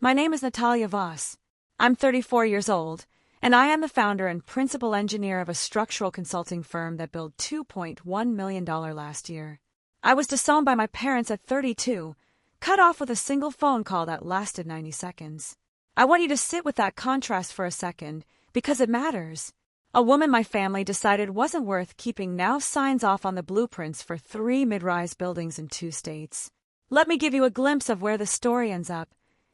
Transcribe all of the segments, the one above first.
My name is Natalia Voss. I'm 34 years old, and I am the founder and principal engineer of a structural consulting firm that billed $2.1 million last year. I was disowned by my parents at 32, cut off with a single phone call that lasted 90 seconds. I want you to sit with that contrast for a second, because it matters. A woman my family decided wasn't worth keeping now signs off on the blueprints for 3 mid-rise buildings in 2 states. Let me give you a glimpse of where the story ends up,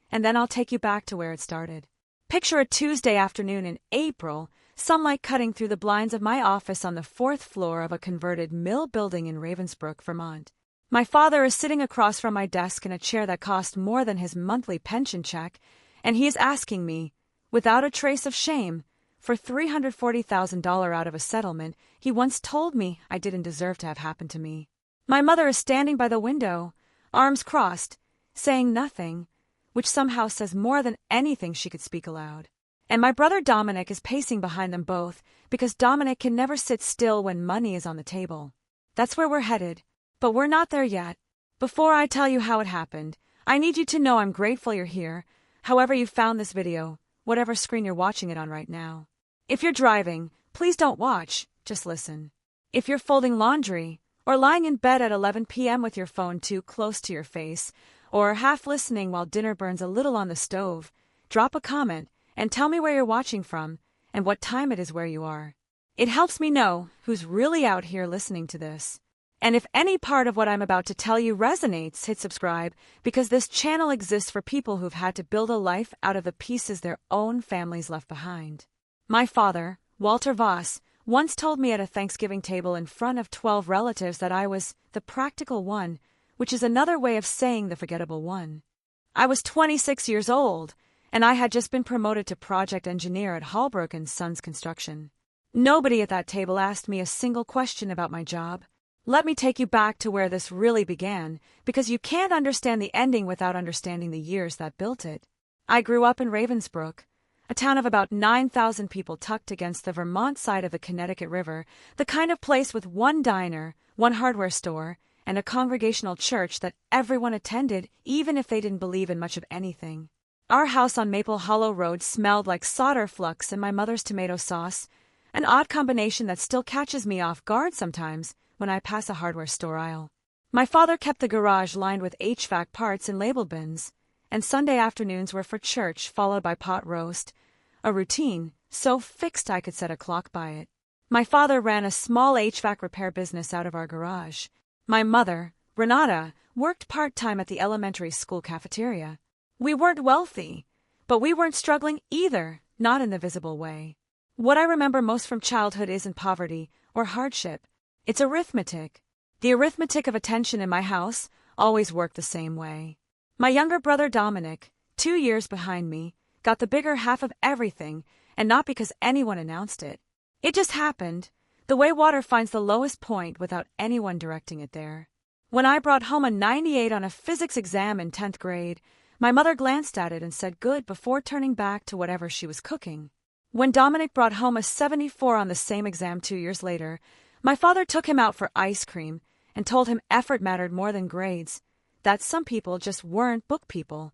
and then I'll take you back to where it started. Picture a Tuesday afternoon in April, sunlight cutting through the blinds of my office on the 4th floor of a converted mill building in Ravensbrück, Vermont. My father is sitting across from my desk in a chair that cost more than his monthly pension check, and he is asking me, without a trace of shame, for $340,000 out of a settlement he once told me I didn't deserve to have happened to me. My mother is standing by the window, arms crossed, saying nothing, which somehow says more than anything she could speak aloud. And my brother Dominic is pacing behind them both, because Dominic can never sit still when money is on the table. That's where we're headed, but we're not there yet. Before I tell you how it happened, I need you to know I'm grateful you're here, however you found this video, whatever screen you're watching it on right now. If you're driving, please don't watch, just listen. If you're folding laundry, or lying in bed at 11 p.m. with your phone too close to your face, or half listening while dinner burns a little on the stove, drop a comment and tell me where you're watching from and what time it is where you are. It helps me know who's really out here listening to this. And if any part of what I'm about to tell you resonates, hit subscribe, because this channel exists for people who've had to build a life out of the pieces their own families left behind. My father, Walter Voss, once told me at a Thanksgiving table in front of 12 relatives that I was the practical one, which is another way of saying the forgettable one. I was 26 years old, and I had just been promoted to project engineer at Hallbrook & Sons Construction. Nobody at that table asked me a single question about my job. Let me take you back to where this really began, because you can't understand the ending without understanding the years that built it. I grew up in Ravensbrück, a town of about 9,000 people tucked against the Vermont side of the Connecticut River, the kind of place with one diner, one hardware store, and a congregational church that everyone attended even if they didn't believe in much of anything. Our house on Maple Hollow Road smelled like solder flux and my mother's tomato sauce, an odd combination that still catches me off guard sometimes when I pass a hardware store aisle. My father kept the garage lined with HVAC parts and label bins, and Sunday afternoons were for church, followed by pot roast, a routine so fixed I could set a clock by it. My father ran a small HVAC repair business out of our garage. My mother, Renata, worked part-time at the elementary school cafeteria. We weren't wealthy, but we weren't struggling either, not in the visible way. What I remember most from childhood isn't poverty or hardship. It's arithmetic. The arithmetic of attention in my house always worked the same way. My younger brother Dominic, 2 years behind me, got the bigger half of everything, and not because anyone announced it. It just happened, the way water finds the lowest point without anyone directing it there. When I brought home a 98 on a physics exam in 10th grade, my mother glanced at it and said good before turning back to whatever she was cooking. When Dominic brought home a 74 on the same exam 2 years later, my father took him out for ice cream and told him effort mattered more than grades, that some people just weren't book people,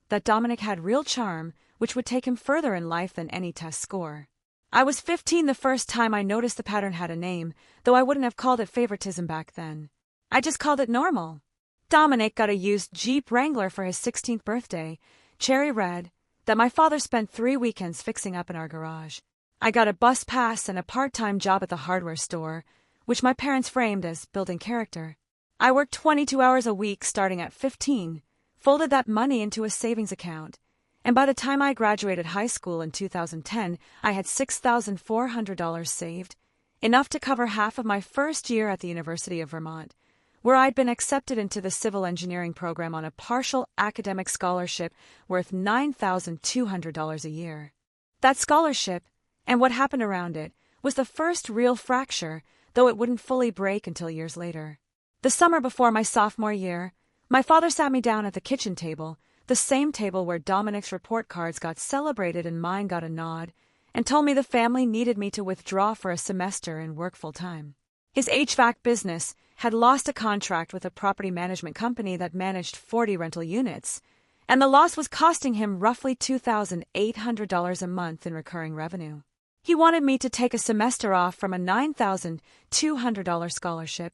that Dominic had real charm, which would take him further in life than any test score. I was 15 the first time I noticed the pattern had a name, though I wouldn't have called it favoritism back then. I just called it normal. Dominic got a used Jeep Wrangler for his 16th birthday, cherry red, that my father spent 3 weekends fixing up in our garage. I got a bus pass and a part-time job at the hardware store, which my parents framed as building character. I worked 22 hours a week starting at 15, folded that money into a savings account, and by the time I graduated high school in 2010, I had $6,400 saved, enough to cover half of my first year at the University of Vermont, where I'd been accepted into the civil engineering program on a partial academic scholarship worth $9,200 a year. That scholarship, and what happened around it, was the first real fracture, though it wouldn't fully break until years later. The summer before my sophomore year, my father sat me down at the kitchen table, the same table where Dominic's report cards got celebrated and mine got a nod, and told me the family needed me to withdraw for a semester and work full-time. His HVAC business had lost a contract with a property management company that managed 40 rental units, and the loss was costing him roughly $2,800 a month in recurring revenue. He wanted me to take a semester off from a $9,200 scholarship,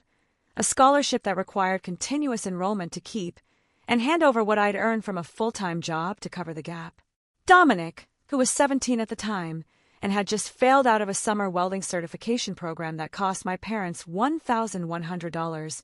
a scholarship that required continuous enrollment to keep, and hand over what I'd earned from a full-time job to cover the gap. Dominic, who was 17 at the time and had just failed out of a summer welding certification program that cost my parents $1,100,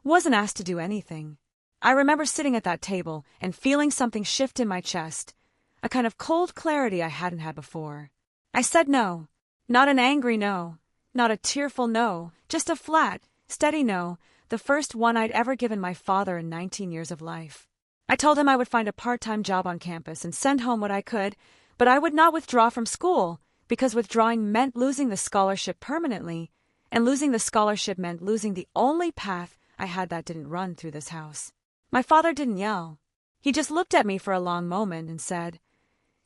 wasn't asked to do anything. I remember sitting at that table and feeling something shift in my chest, a kind of cold clarity I hadn't had before. I said no. Not an angry no, not a tearful no, just a flat, steady no, the first one I'd ever given my father in 19 years of life. I told him I would find a part-time job on campus and send home what I could, but I would not withdraw from school, because withdrawing meant losing the scholarship permanently, and losing the scholarship meant losing the only path I had that didn't run through this house. My father didn't yell. He just looked at me for a long moment and said,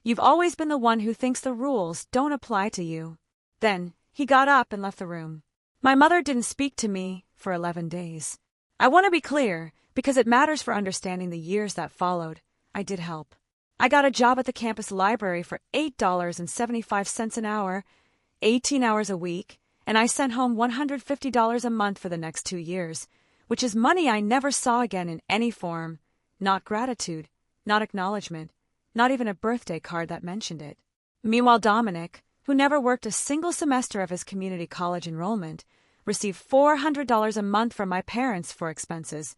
"You've always been the one who thinks the rules don't apply to you." Then he got up and left the room. My mother didn't speak to me for 11 days. I want to be clear, because it matters for understanding the years that followed. I did help. I got a job at the campus library for $8.75 an hour, 18 hours a week, and I sent home $150 a month for the next 2 years, which is money I never saw again in any form. Not gratitude, not acknowledgement, not even a birthday card that mentioned it. Meanwhile, Dominic, who never worked a single semester of his community college enrollment, received $400 a month from my parents for expenses,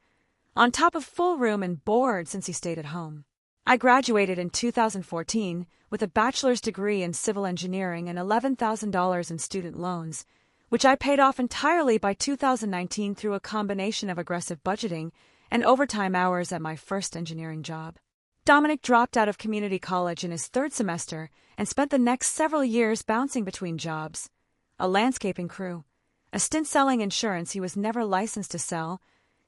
on top of full room and board since he stayed at home. I graduated in 2014 with a bachelor's degree in civil engineering and $11,000 in student loans, which I paid off entirely by 2019 through a combination of aggressive budgeting and overtime hours at my first engineering job. Dominic dropped out of community college in his third semester and spent the next several years bouncing between jobs: a landscaping crew, a stint selling insurance he was never licensed to sell,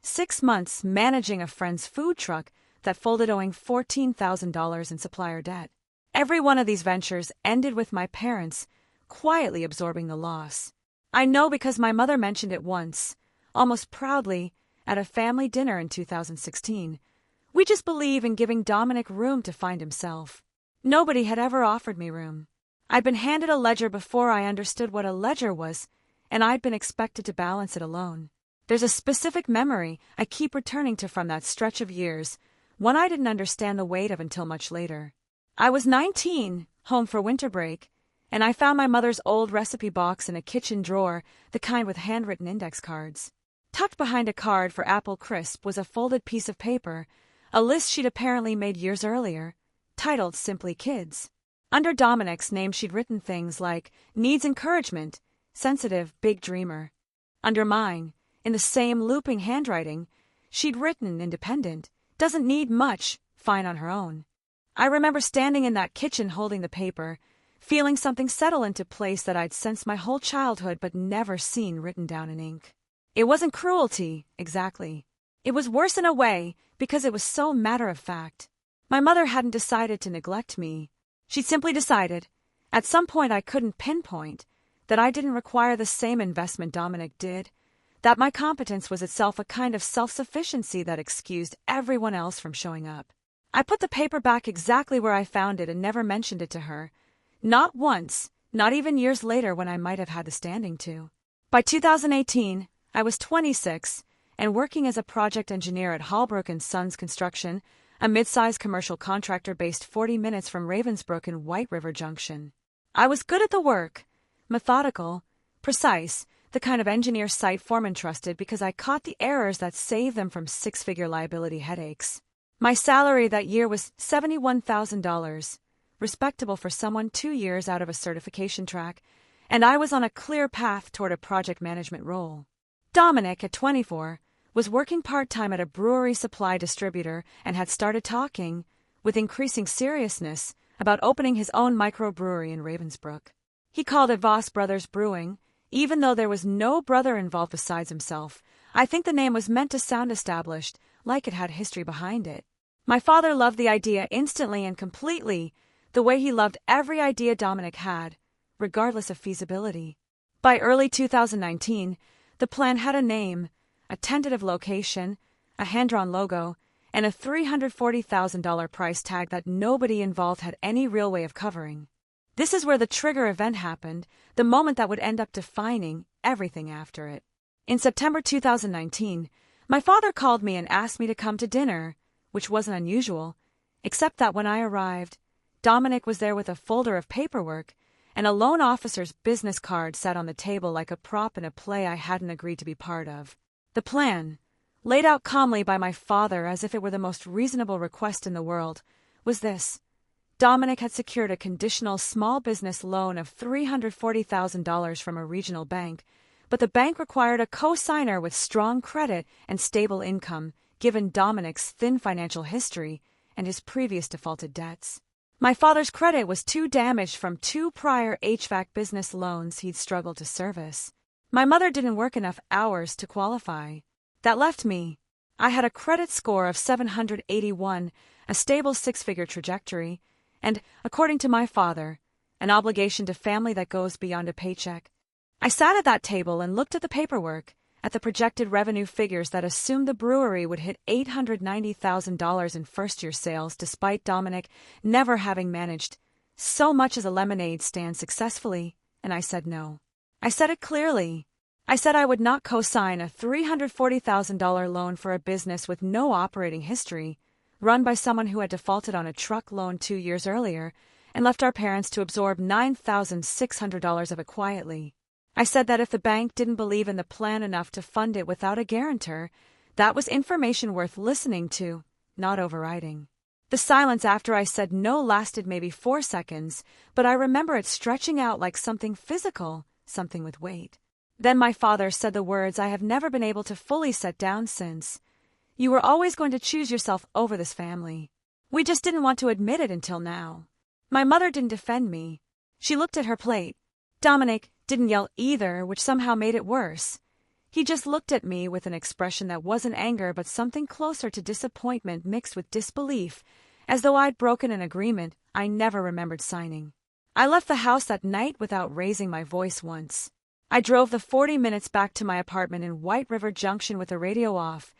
6 months managing a friend's food truck that folded owing $14,000 in supplier debt. Every one of these ventures ended with my parents quietly absorbing the loss. I know because my mother mentioned it once, almost proudly, at a family dinner in 2016. We just believe in giving Dominic room to find himself. Nobody had ever offered me room. I'd been handed a ledger before I understood what a ledger was, and I'd been expected to balance it alone. There's a specific memory I keep returning to from that stretch of years, one I didn't understand the weight of until much later. I was 19, home for winter break, and I found my mother's old recipe box in a kitchen drawer, the kind with handwritten index cards. Tucked behind a card for Apple Crisp was a folded piece of paper, a list she'd apparently made years earlier, titled simply Kids. Under Dominic's name she'd written things like needs encouragement, sensitive, big dreamer. Under mine, in the same looping handwriting, she'd written independent, doesn't need much, fine on her own. I remember standing in that kitchen holding the paper, feeling something settle into place that I'd sensed my whole childhood but never seen written down in ink. It wasn't cruelty, exactly. It was worse in a way, because it was so matter-of-fact. My mother hadn't decided to neglect me. She'd simply decided, at some point I couldn't pinpoint, that I didn't require the same investment Dominic did, that my competence was itself a kind of self-sufficiency that excused everyone else from showing up. I put the paper back exactly where I found it and never mentioned it to her. Not once, not even years later when I might have had the standing to. By 2018, I was 26 and working as a project engineer at Hallbrook & Sons Construction, a mid-sized commercial contractor based 40 minutes from Ravensbrook and White River Junction. I was good at the work, methodical, precise, the kind of engineer site foreman trusted because I caught the errors that saved them from six-figure liability headaches. My salary that year was $71,000, respectable for someone 2 years out of a certification track, and I was on a clear path toward a project management role. Dominic, at 24, was working part-time at a brewery supply distributor and had started talking, with increasing seriousness, about opening his own microbrewery in Ravensbrook. He called it Voss Brothers Brewing, even though there was no brother involved besides himself. I think the name was meant to sound established, like it had history behind it. My father loved the idea instantly and completely, the way he loved every idea Dominic had, regardless of feasibility. By early 2019, the plan had a name, a tentative location, a hand-drawn logo, and a $340,000 price tag that nobody involved had any real way of covering. This is where the trigger event happened, the moment that would end up defining everything after it. In September 2019, my father called me and asked me to come to dinner, which wasn't unusual, except that when I arrived, Dominic was there with a folder of paperwork, and a loan officer's business card sat on the table like a prop in a play I hadn't agreed to be part of. The plan, laid out calmly by my father as if it were the most reasonable request in the world, was this. Dominic had secured a conditional small business loan of $340,000 from a regional bank, but the bank required a co-signer with strong credit and stable income, given Dominic's thin financial history and his previous defaulted debts. My father's credit was too damaged from 2 prior HVAC business loans he'd struggled to service. My mother didn't work enough hours to qualify. That left me. I had a credit score of 781, a stable 6-figure trajectory, and, according to my father, an obligation to family that goes beyond a paycheck. I sat at that table and looked at the paperwork, at the projected revenue figures that assumed the brewery would hit $890,000 in first-year sales despite Dominic never having managed so much as a lemonade stand successfully, and I said no. I said it clearly. I said I would not co-sign a $340,000 loan for a business with no operating history, run by someone who had defaulted on a truck loan 2 years earlier and left our parents to absorb $9,600 of it quietly. I said that if the bank didn't believe in the plan enough to fund it without a guarantor, that was information worth listening to, not overriding. The silence after I said no lasted maybe 4 seconds, but I remember it stretching out like something physical, something with weight. Then my father said the words I have never been able to fully set down since. You were always going to choose yourself over this family. We just didn't want to admit it until now. My mother didn't defend me. She looked at her plate. Dominic didn't yell either, which somehow made it worse. He just looked at me with an expression that wasn't anger but something closer to disappointment mixed with disbelief, as though I'd broken an agreement I never remembered signing. I left the house that night without raising my voice once. I drove the 40 minutes back to my apartment in White River Junction with the radio off,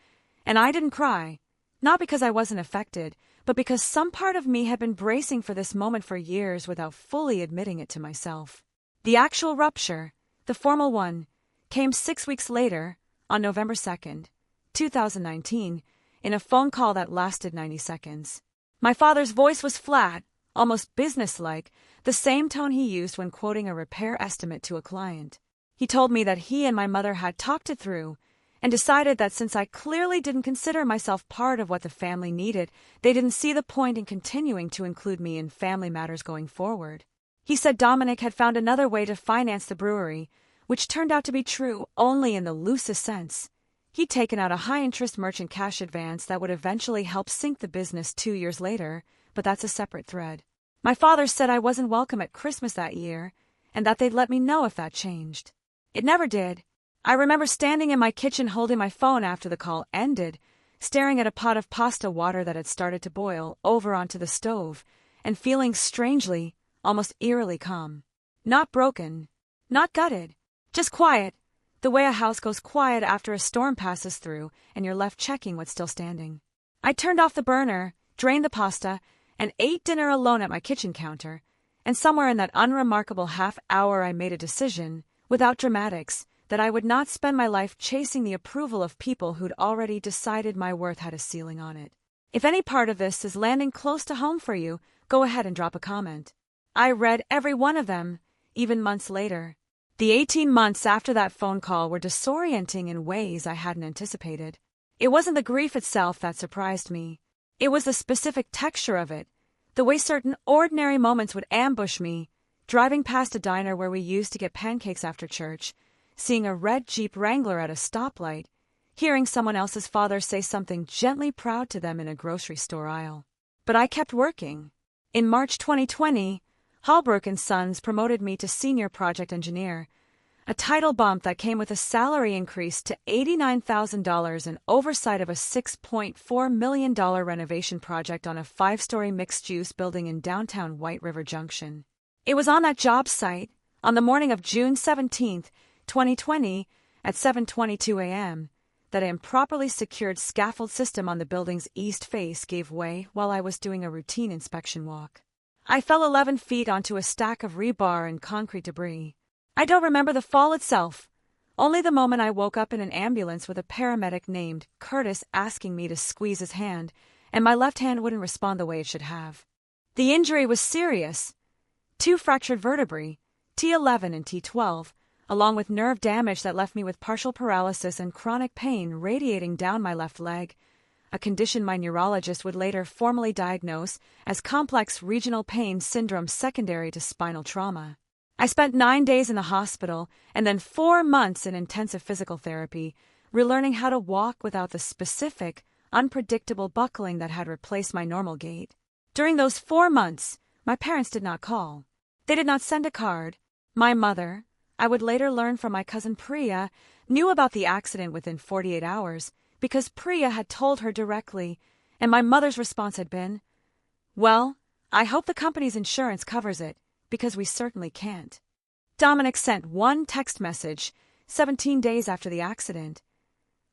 and I didn't cry, not because I wasn't affected, but because some part of me had been bracing for this moment for years without fully admitting it to myself. The actual rupture, the formal one, came 6 weeks later, on November 2nd, 2019, in a phone call that lasted 90 seconds. My father's voice was flat, almost businesslike, the same tone he used when quoting a repair estimate to a client. He told me that he and my mother had talked it through and decided that since I clearly didn't consider myself part of what the family needed, they didn't see the point in continuing to include me in family matters going forward. He said Dominic had found another way to finance the brewery, which turned out to be true only in the loosest sense. He'd taken out a high-interest merchant cash advance that would eventually help sink the business 2 years later, but that's a separate thread. My father said I wasn't welcome at Christmas that year, and that they'd let me know if that changed. It never did. I remember standing in my kitchen holding my phone after the call ended, staring at a pot of pasta water that had started to boil over onto the stove, and feeling strangely, almost eerily calm. Not broken, not gutted, just quiet, the way a house goes quiet after a storm passes through and you're left checking what's still standing. I turned off the burner, drained the pasta, and ate dinner alone at my kitchen counter, and somewhere in that unremarkable half hour I made a decision, without dramatics, that I would not spend my life chasing the approval of people who'd already decided my worth had a ceiling on it. If any part of this is landing close to home for you, go ahead and drop a comment. I read every one of them, even months later. The 18 months after that phone call were disorienting in ways I hadn't anticipated. It wasn't the grief itself that surprised me. It was the specific texture of it, the way certain ordinary moments would ambush me, driving past a diner where we used to get pancakes after church, seeing a red Jeep Wrangler at a stoplight, hearing someone else's father say something gently proud to them in a grocery store aisle. But I kept working. In March 2020, Hallbrook & Sons promoted me to senior project engineer, a title bump that came with a salary increase to $89,000 and oversight of a $6.4 million renovation project on a 5-story mixed-use building in downtown White River Junction. It was on that job site, on the morning of June 17, 2020, at 7:22 a.m., that an improperly secured scaffold system on the building's east face gave way while I was doing a routine inspection walk. I fell 11 feet onto a stack of rebar and concrete debris. I don't remember the fall itself, only the moment I woke up in an ambulance with a paramedic named Curtis asking me to squeeze his hand, and my left hand wouldn't respond the way it should have. The injury was serious. 2 fractured vertebrae, T11 and T12, along with nerve damage that left me with partial paralysis and chronic pain radiating down my left leg, a condition my neurologist would later formally diagnose as complex regional pain syndrome secondary to spinal trauma. I spent 9 days in the hospital and then 4 months in intensive physical therapy, relearning how to walk without the specific, unpredictable buckling that had replaced my normal gait. During those 4 months, my parents did not call. They did not send a card. My mother, I would later learn from my cousin Priya, knew about the accident within 48 hours because Priya had told her directly, and my mother's response had been, "Well, I hope the company's insurance covers it, because we certainly can't." Dominic sent one text message 17 days after the accident.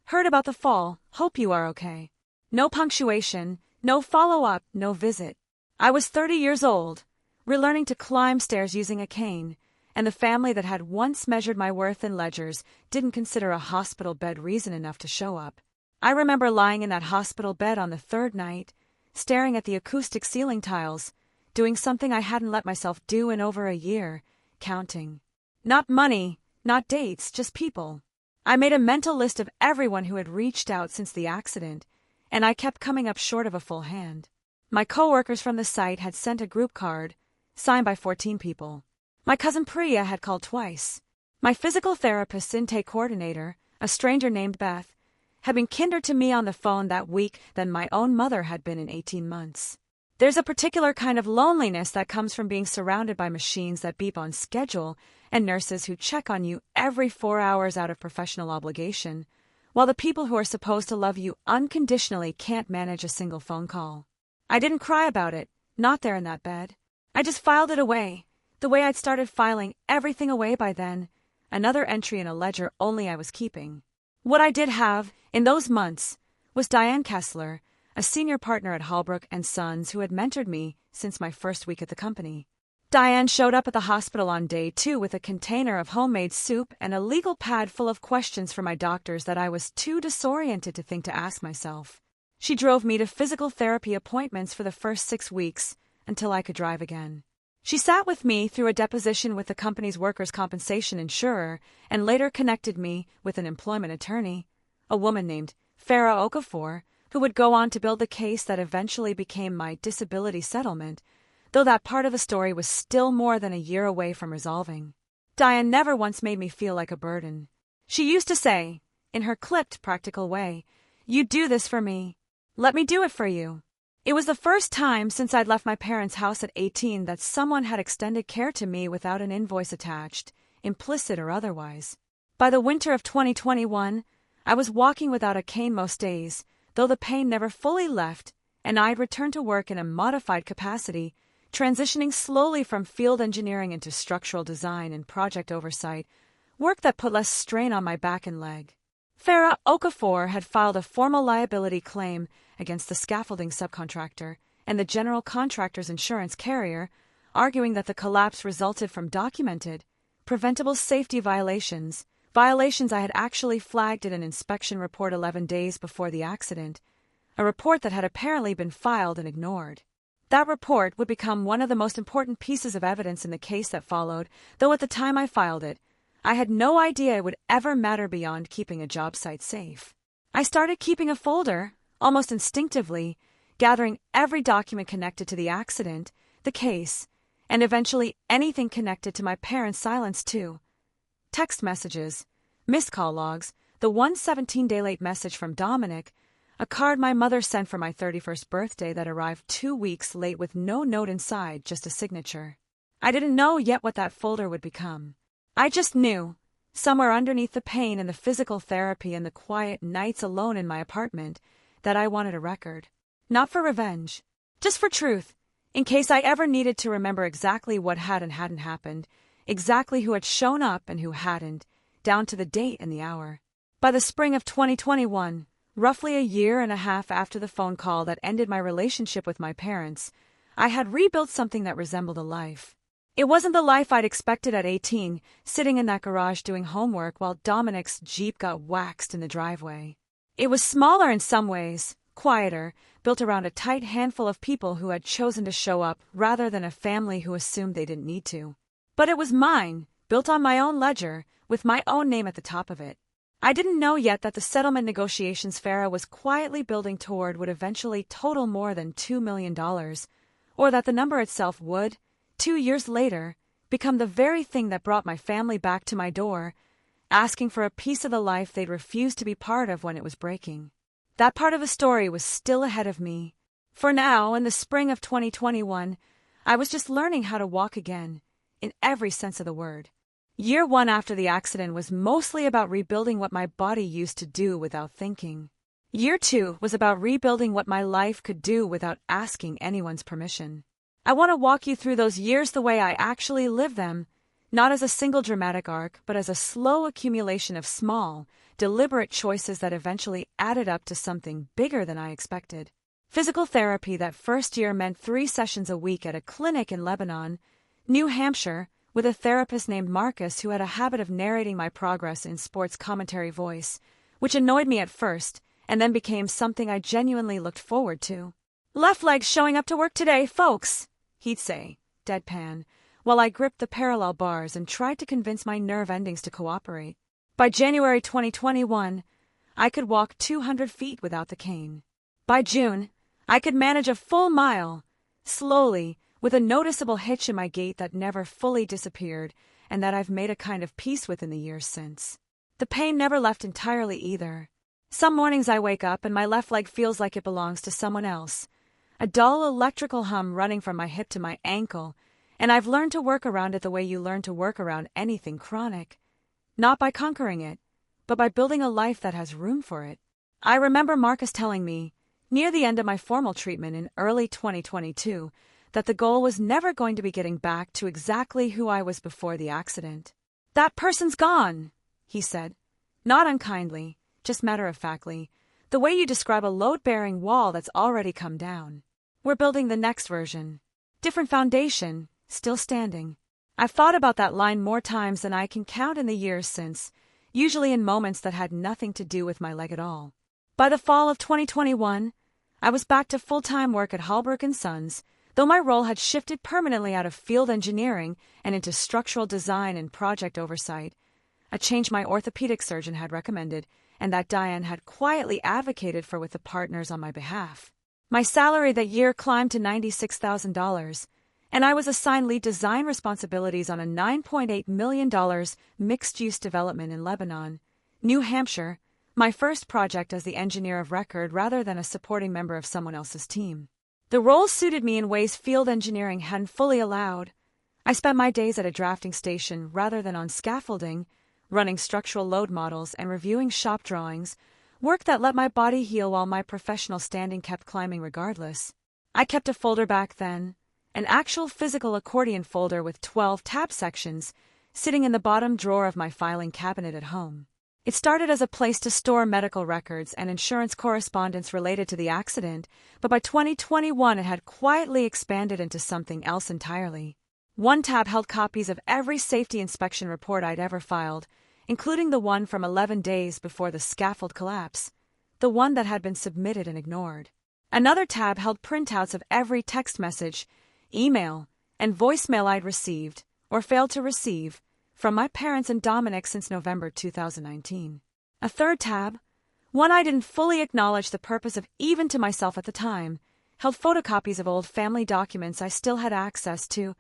"Heard about the fall, hope you are okay." No punctuation, no follow-up, no visit. I was 30 years old, relearning to climb stairs using a cane, and the family that had once measured my worth in ledgers didn't consider a hospital bed reason enough to show up. I remember lying in that hospital bed on the 3rd night, staring at the acoustic ceiling tiles, doing something I hadn't let myself do in over a year, counting. Not money, not dates, just people. I made a mental list of everyone who had reached out since the accident, and I kept coming up short of a full hand. My coworkers from the site had sent a group card, signed by 14 people. My cousin Priya had called twice. My physical therapist's intake coordinator, a stranger named Beth, had been kinder to me on the phone that week than my own mother had been in 18 months. There's a particular kind of loneliness that comes from being surrounded by machines that beep on schedule and nurses who check on you every 4 hours out of professional obligation, while the people who are supposed to love you unconditionally can't manage a single phone call. I didn't cry about it, not there in that bed. I just filed it away, the way I'd started filing everything away by then, another entry in a ledger only I was keeping. What I did have, in those months, was Diane Kessler, a senior partner at Hallbrook & Sons who had mentored me since my first week at the company. Diane showed up at the hospital on day 2 with a container of homemade soup and a legal pad full of questions for my doctors that I was too disoriented to think to ask myself. She drove me to physical therapy appointments for the first 6 weeks until I could drive again. She sat with me through a deposition with the company's workers' compensation insurer and later connected me with an employment attorney, a woman named Farah Okafor, who would go on to build the case that eventually became my disability settlement, though that part of the story was still more than a year away from resolving. Diane never once made me feel like a burden. She used to say, in her clipped, practical way, "You do this for me. Let me do it for you." It was the first time since I'd left my parents' house at 18 that someone had extended care to me without an invoice attached, implicit or otherwise. By the winter of 2021, I was walking without a cane most days, though the pain never fully left, and I'd returned to work in a modified capacity, transitioning slowly from field engineering into structural design and project oversight, work that put less strain on my back and leg. Farah Okafor had filed a formal liability claim against the scaffolding subcontractor and the general contractor's insurance carrier, arguing that the collapse resulted from documented, preventable safety violations I had actually flagged in an inspection report 11 days before the accident, a report that had apparently been filed and ignored. That report would become one of the most important pieces of evidence in the case that followed, though at the time I filed it, I had no idea it would ever matter beyond keeping a job site safe. I started keeping a folder, almost instinctively, gathering every document connected to the accident, the case, and eventually anything connected to my parents' silence too. Text messages, missed call logs, the one 17-day late message from Dominic, a card my mother sent for my 31st birthday that arrived 2 weeks late with no note inside, just a signature. I didn't know yet what that folder would become. I just knew, somewhere underneath the pain and the physical therapy and the quiet nights alone in my apartment, that I wanted a record. Not for revenge, just for truth, in case I ever needed to remember exactly what had and hadn't happened, exactly who had shown up and who hadn't, down to the date and the hour. By the spring of 2021, roughly a year and a half after the phone call that ended my relationship with my parents, I had rebuilt something that resembled a life. It wasn't the life I'd expected at 18, sitting in that garage doing homework while Dominic's Jeep got waxed in the driveway. It was smaller in some ways, quieter, built around a tight handful of people who had chosen to show up rather than a family who assumed they didn't need to. But it was mine, built on my own ledger, with my own name at the top of it. I didn't know yet that the settlement negotiations Farah was quietly building toward would eventually total more than $2 million, or that the number itself would, 2 years later, become the very thing that brought my family back to my door, asking for a piece of the life they'd refused to be part of when it was breaking. That part of the story was still ahead of me. For now, in the spring of 2021, I was just learning how to walk again, in every sense of the word. Year 1 after the accident was mostly about rebuilding what my body used to do without thinking. Year 2 was about rebuilding what my life could do without asking anyone's permission. I want to walk you through those years the way I actually lived them, not as a single dramatic arc, but as a slow accumulation of small, deliberate choices that eventually added up to something bigger than I expected. Physical therapy that first year meant 3 sessions a week at a clinic in Lebanon, New Hampshire, with a therapist named Marcus who had a habit of narrating my progress in sports commentary voice, which annoyed me at first and then became something I genuinely looked forward to. "Left leg showing up to work today, folks," he'd say, deadpan, while I gripped the parallel bars and tried to convince my nerve endings to cooperate. By January 2021, I could walk 200 feet without the cane. By June, I could manage a full mile, slowly, with a noticeable hitch in my gait that never fully disappeared and that I've made a kind of peace with in the years since. The pain never left entirely either. Some mornings I wake up and my left leg feels like it belongs to someone else, a dull electrical hum running from my hip to my ankle, and I've learned to work around it the way you learn to work around anything chronic. Not by conquering it, but by building a life that has room for it. I remember Marcus telling me, near the end of my formal treatment in early 2022, that the goal was never going to be getting back to exactly who I was before the accident. "That person's gone," he said, not unkindly, just matter-of-factly, the way you describe a load-bearing wall that's already come down. We're building the next version. Different foundation, still standing. I've thought about that line more times than I can count in the years since, usually in moments that had nothing to do with my leg at all. By the fall of 2021, I was back to full-time work at Hallbrook & Sons, though my role had shifted permanently out of field engineering and into structural design and project oversight, a change my orthopedic surgeon had recommended and that Diane had quietly advocated for with the partners on my behalf. My salary that year climbed to $96,000, and I was assigned lead design responsibilities on a $9.8 million mixed-use development in Lebanon, New Hampshire, my first project as the engineer of record rather than a supporting member of someone else's team. The role suited me in ways field engineering hadn't fully allowed. I spent my days at a drafting station rather than on scaffolding, running structural load models and reviewing shop drawings, work that let my body heal while my professional standing kept climbing regardless. I kept a folder back then, an actual physical accordion folder with 12 tab sections, sitting in the bottom drawer of my filing cabinet at home. It started as a place to store medical records and insurance correspondence related to the accident, but by 2021 it had quietly expanded into something else entirely. One tab held copies of every safety inspection report I'd ever filed, including the one from 11 days before the scaffold collapse, the one that had been submitted and ignored. Another tab held printouts of every text message, email, and voicemail I'd received, or failed to receive, from my parents and Dominic since November 2019. A third tab, one I didn't fully acknowledge the purpose of even to myself at the time, held photocopies of old family documents I still had access to.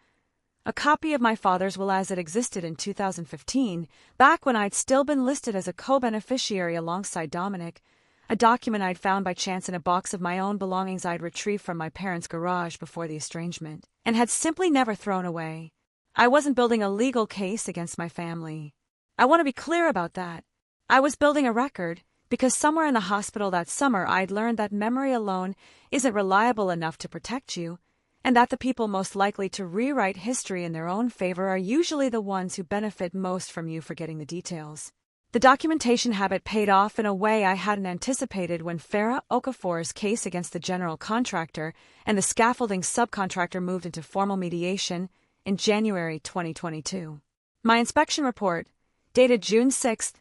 A copy of my father's will as it existed in 2015, back when I'd still been listed as a co-beneficiary alongside Dominic, a document I'd found by chance in a box of my own belongings I'd retrieved from my parents' garage before the estrangement, and had simply never thrown away. I wasn't building a legal case against my family. I want to be clear about that. I was building a record, because somewhere in the hospital that summer I'd learned that memory alone isn't reliable enough to protect you, and that the people most likely to rewrite history in their own favor are usually the ones who benefit most from you forgetting the details. The documentation habit paid off in a way I hadn't anticipated when Farah Okafor's case against the general contractor and the scaffolding subcontractor moved into formal mediation in January 2022. My inspection report, dated June 6,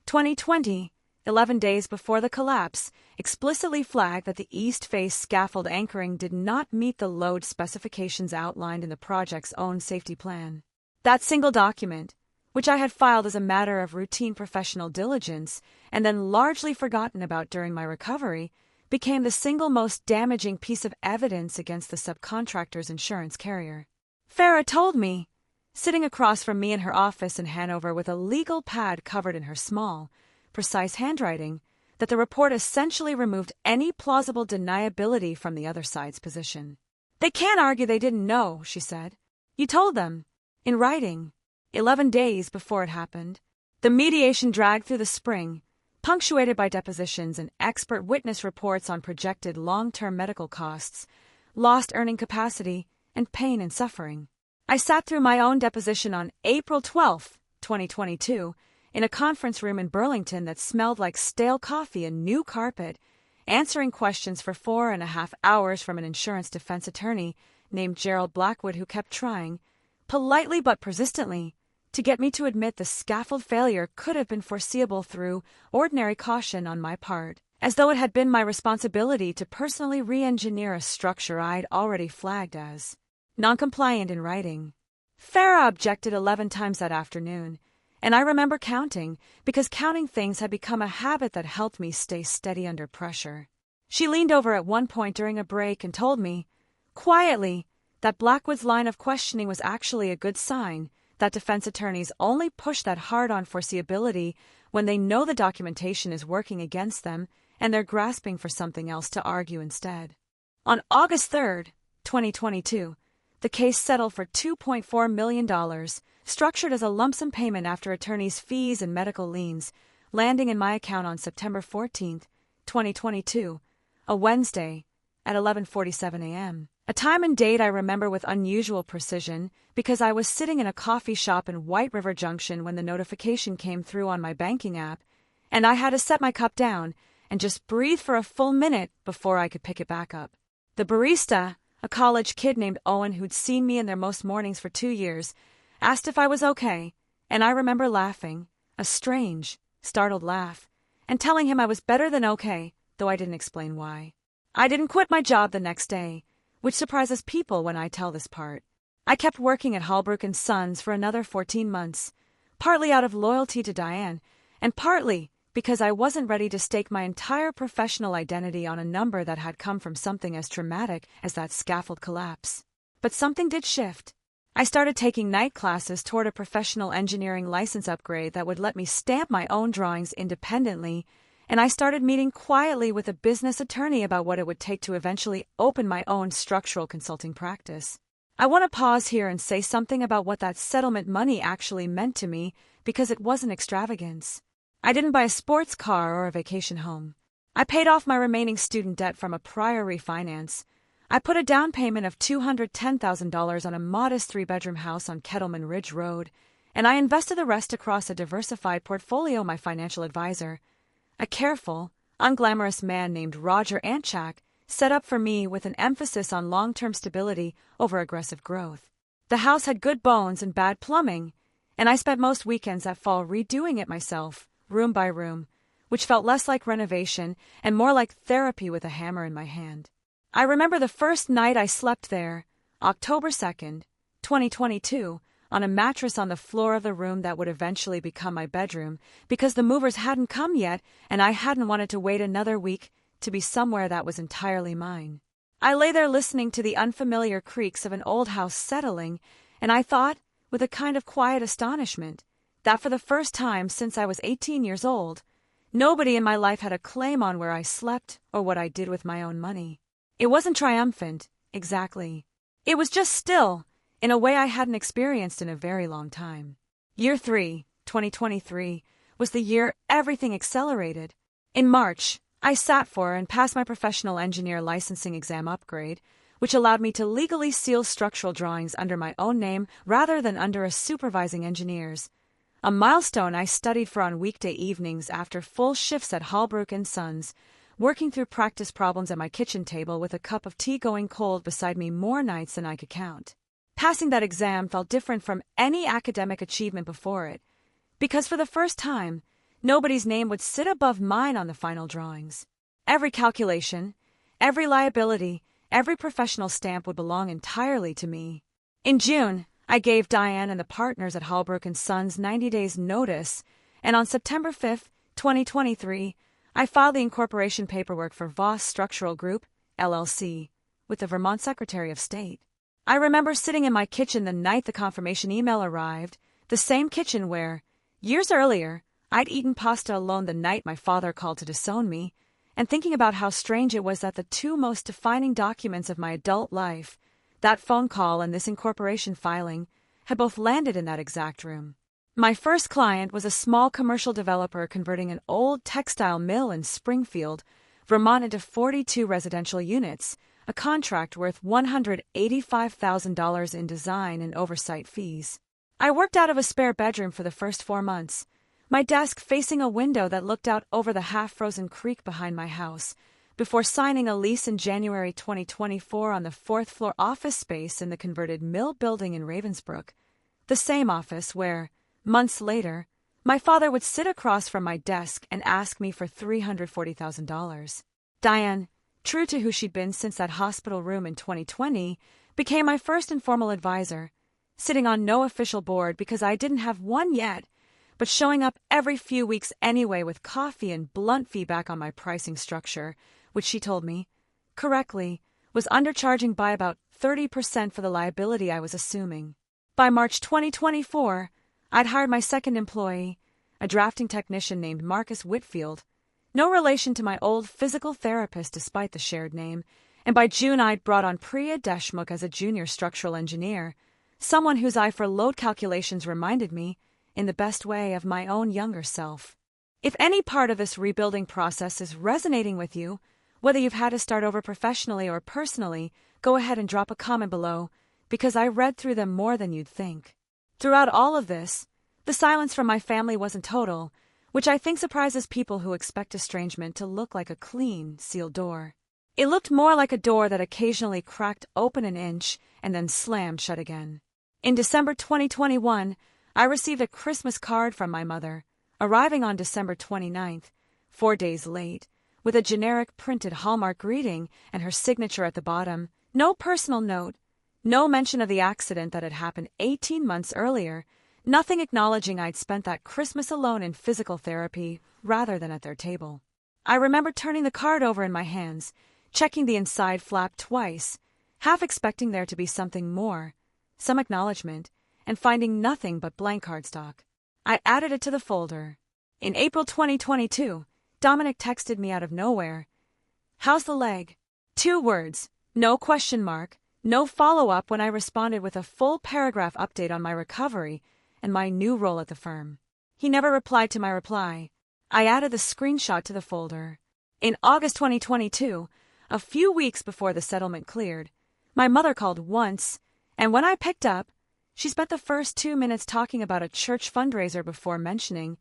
2020, 11 days before the collapse, explicitly flagged that the east face scaffold anchoring did not meet the load specifications outlined in the project's own safety plan. That single document, which I had filed as a matter of routine professional diligence and then largely forgotten about during my recovery, became the single most damaging piece of evidence against the subcontractor's insurance carrier. Farah told me, sitting across from me in her office in Hanover with a legal pad covered in her small, precise handwriting, that the report essentially removed any plausible deniability from the other side's position. "They can't argue they didn't know," she said. "You told them, in writing, 11 days before it happened." The mediation dragged through the spring, punctuated by depositions and expert witness reports on projected long-term medical costs, lost earning capacity, and pain and suffering. I sat through my own deposition on April 12, 2022, in a conference room in Burlington that smelled like stale coffee and new carpet, answering questions for 4.5 hours from an insurance defense attorney named Gerald Blackwood who kept trying, politely but persistently, to get me to admit the scaffold failure could have been foreseeable through ordinary caution on my part, as though it had been my responsibility to personally re-engineer a structure I'd already flagged as non-compliant in writing. Farah objected 11 times that afternoon, and I remember counting, because counting things had become a habit that helped me stay steady under pressure. She leaned over at one point during a break and told me, quietly, that Blackwood's line of questioning was actually a good sign, that defense attorneys only push that hard on foreseeability when they know the documentation is working against them and they're grasping for something else to argue instead. On August 3, 2022, the case settled for $2.4 million, structured as a lump sum payment after attorneys' fees and medical liens, landing in my account on September 14, 2022, a Wednesday, at 11:47 a.m. A time and date I remember with unusual precision because I was sitting in a coffee shop in White River Junction when the notification came through on my banking app, and I had to set my cup down and just breathe for a full minute before I could pick it back up. The barista, a college kid named Owen who'd seen me in there most mornings for 2 years, asked if I was okay, and I remember laughing, a strange, startled laugh, and telling him I was better than okay, though I didn't explain why. I didn't quit my job the next day, which surprises people when I tell this part. I kept working at Holbrook & Sons for another 14 months, partly out of loyalty to Diane, and partly because I wasn't ready to stake my entire professional identity on a number that had come from something as traumatic as that scaffold collapse. But something did shift. I started taking night classes toward a professional engineering license upgrade that would let me stamp my own drawings independently, and I started meeting quietly with a business attorney about what it would take to eventually open my own structural consulting practice. I want to pause here and say something about what that settlement money actually meant to me, because it wasn't extravagance. I didn't buy a sports car or a vacation home. I paid off my remaining student debt from a prior refinance. I put a down payment of $210,000 on a modest 3-bedroom house on Kettleman Ridge Road, and I invested the rest across a diversified portfolio my financial advisor, a careful, unglamorous man named Roger Antchak, set up for me with an emphasis on long-term stability over aggressive growth. The house had good bones and bad plumbing, and I spent most weekends that fall redoing it myself, room by room, which felt less like renovation and more like therapy with a hammer in my hand. I remember the first night I slept there, October 2nd, 2022, on a mattress on the floor of the room that would eventually become my bedroom, because the movers hadn't come yet and I hadn't wanted to wait another week to be somewhere that was entirely mine. I lay there listening to the unfamiliar creaks of an old house settling, and I thought, with a kind of quiet astonishment, that for the first time since I was 18 years old, nobody in my life had a claim on where I slept or what I did with my own money. It wasn't triumphant, exactly. It was just still, in a way I hadn't experienced in a very long time. Year 3, 2023, was the year everything accelerated. In March, I sat for and passed my professional engineer licensing exam upgrade, which allowed me to legally seal structural drawings under my own name rather than under a supervising engineer's, a milestone I studied for on weekday evenings after full shifts at Hallbrook & Sons, working through practice problems at my kitchen table with a cup of tea going cold beside me more nights than I could count. Passing that exam felt different from any academic achievement before it, because for the first time, nobody's name would sit above mine on the final drawings. Every calculation, every liability, every professional stamp would belong entirely to me. In June, I gave Diane and the partners at Hallbrook & Sons 90 days' notice, and on September 5, 2023, I filed the incorporation paperwork for Voss Structural Group, LLC, with the Vermont Secretary of State. I remember sitting in my kitchen the night the confirmation email arrived, the same kitchen where, years earlier, I'd eaten pasta alone the night my father called to disown me, and thinking about how strange it was that the two most defining documents of my adult life, that phone call and this incorporation filing, had both landed in that exact room. My first client was a small commercial developer converting an old textile mill in Springfield, Vermont into 42 residential units, a contract worth $185,000 in design and oversight fees. I worked out of a spare bedroom for the first 4 months, my desk facing a window that looked out over the half-frozen creek behind my house, before signing a lease in January 2024 on the 4th-floor office space in the converted mill building in Ravensbrück, the same office where, months later, my father would sit across from my desk and ask me for $340,000. Diane, true to who she'd been since that hospital room in 2020, became my first informal advisor, sitting on no official board because I didn't have one yet, but showing up every few weeks anyway with coffee and blunt feedback on my pricing structure, which she told me, correctly, was undercharging by about 30% for the liability I was assuming. By March 2024, I'd hired my second employee, a drafting technician named Marcus Whitfield, no relation to my old physical therapist despite the shared name, and by June I'd brought on Priya Deshmukh as a junior structural engineer, someone whose eye for load calculations reminded me, in the best way, of my own younger self. If any part of this rebuilding process is resonating with you, whether you've had to start over professionally or personally, go ahead and drop a comment below, because I read through them more than you'd think. Throughout all of this, the silence from my family wasn't total, which I think surprises people who expect estrangement to look like a clean, sealed door. It looked more like a door that occasionally cracked open an inch and then slammed shut again. In December 2021, I received a Christmas card from my mother, arriving on December 29th, 4 days late, with a generic printed Hallmark greeting and her signature at the bottom, no personal note, no mention of the accident that had happened 18 months earlier, nothing acknowledging I'd spent that Christmas alone in physical therapy rather than at their table. I remember turning the card over in my hands, checking the inside flap twice, half expecting there to be something more, some acknowledgement, and finding nothing but blank cardstock. I added it to the folder. In April 2022, Dominic texted me out of nowhere. "How's the leg?" 2 words, no question mark, no follow-up when I responded with a full paragraph update on my recovery and my new role at the firm. He never replied to my reply. I added the screenshot to the folder. In August 2022, a few weeks before the settlement cleared, my mother called once, and when I picked up, she spent the first 2 minutes talking about a church fundraiser before mentioning,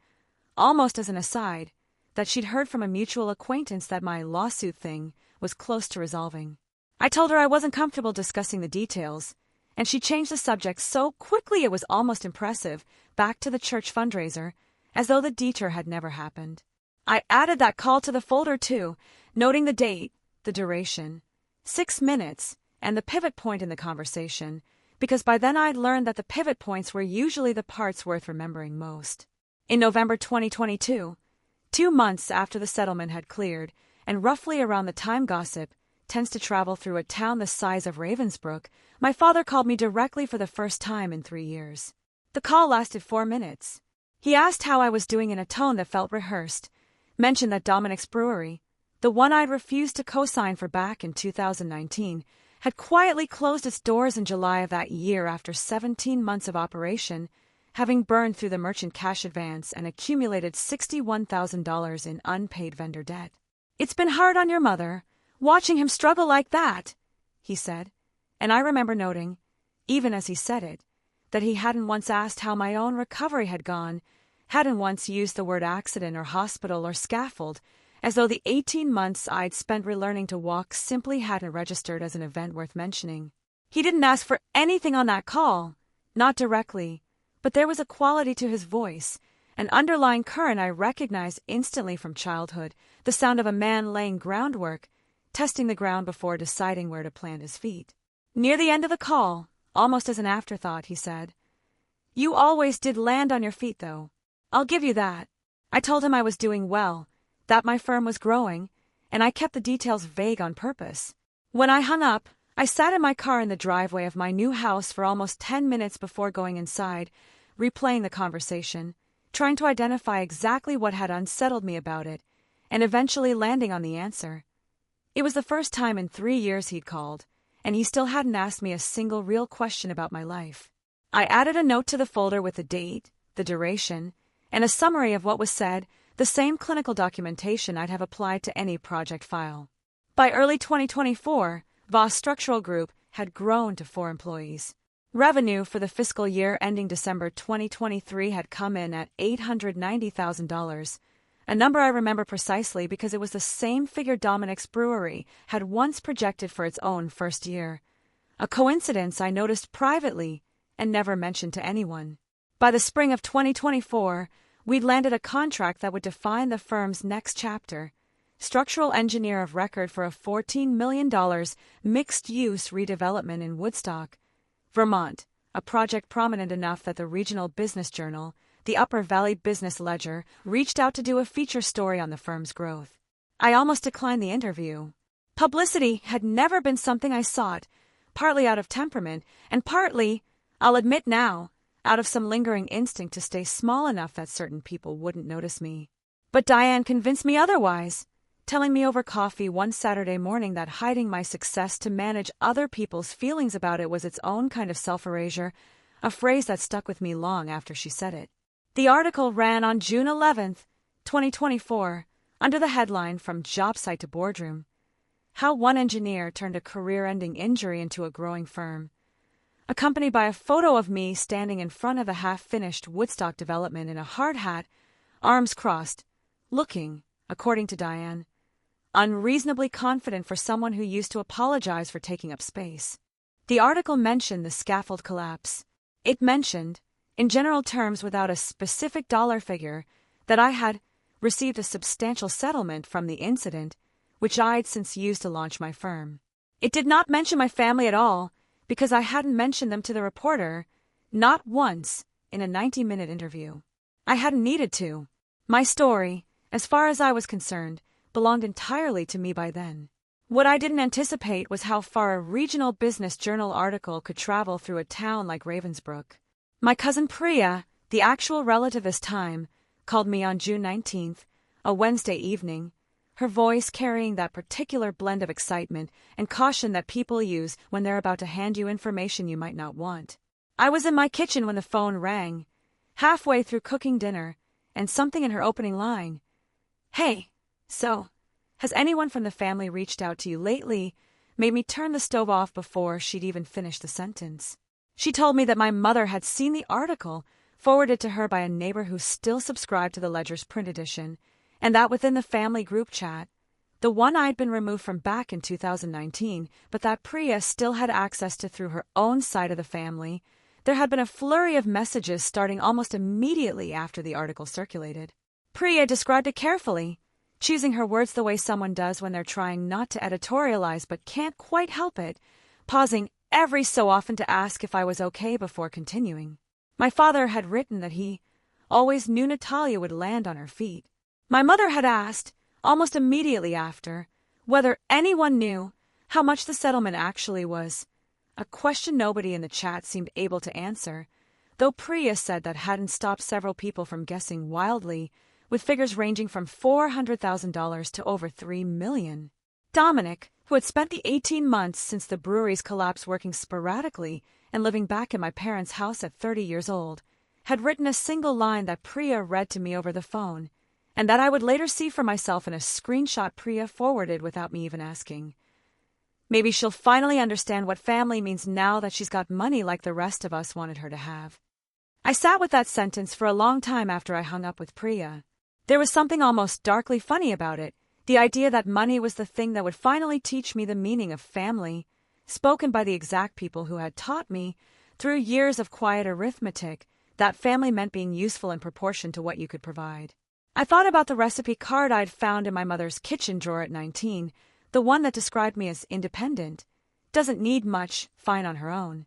almost as an aside, that she'd heard from a mutual acquaintance that my lawsuit thing was close to resolving. I told her I wasn't comfortable discussing the details, and she changed the subject so quickly it was almost impressive, back to the church fundraiser, as though the detour had never happened. I added that call to the folder too, noting the date, the duration, 6 minutes, and the pivot point in the conversation, because by then I'd learned that the pivot points were usually the parts worth remembering most. In November 2022, 2 months after the settlement had cleared, and roughly around the time gossip tends to travel through a town the size of Ravensbrück, my father called me directly for the first time in 3 years. The call lasted 4 minutes. He asked how I was doing in a tone that felt rehearsed, mentioned that Dominic's brewery, the one I'd refused to co-sign for back in 2019, had quietly closed its doors in July of that year after 17 months of operation, having burned through the merchant cash advance and accumulated $61,000 in unpaid vendor debt. "It's been hard on your mother, watching him struggle like that," he said, and I remember noting, even as he said it, that he hadn't once asked how my own recovery had gone, hadn't once used the word accident or hospital or scaffold, as though the 18 months I'd spent relearning to walk simply hadn't registered as an event worth mentioning. He didn't ask for anything on that call, not directly, but there was a quality to his voice, an underlying current I recognized instantly from childhood, the sound of a man laying groundwork, testing the ground before deciding where to plant his feet. Near the end of the call, almost as an afterthought, he said, "You always did land on your feet, though. I'll give you that." I told him I was doing well, that my firm was growing, and I kept the details vague on purpose. When I hung up, I sat in my car in the driveway of my new house for almost 10 minutes before going inside, replaying the conversation, trying to identify exactly what had unsettled me about it, and eventually landing on the answer. It was the first time in 3 years he'd called, and he still hadn't asked me a single real question about my life. I added a note to the folder with the date, the duration, and a summary of what was said, the same clinical documentation I'd have applied to any project file. By early 2024, Voss Structural Group had grown to 4 employees. Revenue for the fiscal year ending December 2023 had come in at $890,000, a number I remember precisely because it was the same figure Dominic's Brewery had once projected for its own first year, a coincidence I noticed privately and never mentioned to anyone. By the spring of 2024, we'd landed a contract that would define the firm's next chapter, structural engineer of record for a $14 million mixed-use redevelopment in Woodstock, Vermont, a project prominent enough that the regional business journal, the Upper Valley Business Ledger, reached out to do a feature story on the firm's growth. I almost declined the interview. Publicity had never been something I sought, partly out of temperament, and partly, I'll admit now, out of some lingering instinct to stay small enough that certain people wouldn't notice me. But Diane convinced me otherwise, telling me over coffee one Saturday morning that hiding my success to manage other people's feelings about it was its own kind of self-erasure, a phrase that stuck with me long after she said it. The article ran on June 11th, 2024, under the headline From Job Site to Boardroom, How One Engineer Turned a Career-Ending Injury into a Growing Firm, accompanied by a photo of me standing in front of a half-finished Woodstock development in a hard hat, arms crossed, looking, according to Diane, unreasonably confident for someone who used to apologize for taking up space. The article mentioned the scaffold collapse. It mentioned, in general terms without a specific dollar figure, that I had received a substantial settlement from the incident, which I'd since used to launch my firm. It did not mention my family at all, because I hadn't mentioned them to the reporter, not once, in a 90-minute interview. I hadn't needed to. My story, as far as I was concerned, belonged entirely to me by then. What I didn't anticipate was how far a regional business journal article could travel through a town like Ravensbrück. My cousin Priya, the actual relative this time, called me on June 19th, a Wednesday evening, her voice carrying that particular blend of excitement and caution that people use when they're about to hand you information you might not want. I was in my kitchen when the phone rang, halfway through cooking dinner, and something in her opening line, "Hey, so, has anyone from the family reached out to you lately?" made me turn the stove off before she'd even finished the sentence. She told me that my mother had seen the article, forwarded to her by a neighbor who still subscribed to the Ledger's print edition, and that within the family group chat, the one I'd been removed from back in 2019, but that Priya still had access to through her own side of the family, there had been a flurry of messages starting almost immediately after the article circulated. Priya described it carefully, choosing her words the way someone does when they're trying not to editorialize but can't quite help it, pausing every so often to ask if I was okay before continuing. My father had written that he always knew Natalia would land on her feet. My mother had asked, almost immediately after, whether anyone knew how much the settlement actually was, a question nobody in the chat seemed able to answer, though Priya said that hadn't stopped several people from guessing wildly, with figures ranging from $400,000 to over $3 million. Dominic, who had spent the 18 months since the brewery's collapse working sporadically and living back at my parents' house at 30 years old, had written a single line that Priya read to me over the phone, and that I would later see for myself in a screenshot Priya forwarded without me even asking. Maybe she'll finally understand what family means now that she's got money like the rest of us wanted her to have. I sat with that sentence for a long time after I hung up with Priya. There was something almost darkly funny about it, the idea that money was the thing that would finally teach me the meaning of family, spoken by the exact people who had taught me, through years of quiet arithmetic, that family meant being useful in proportion to what you could provide. I thought about the recipe card I'd found in my mother's kitchen drawer at 19, the one that described me as independent, doesn't need much, fine on her own.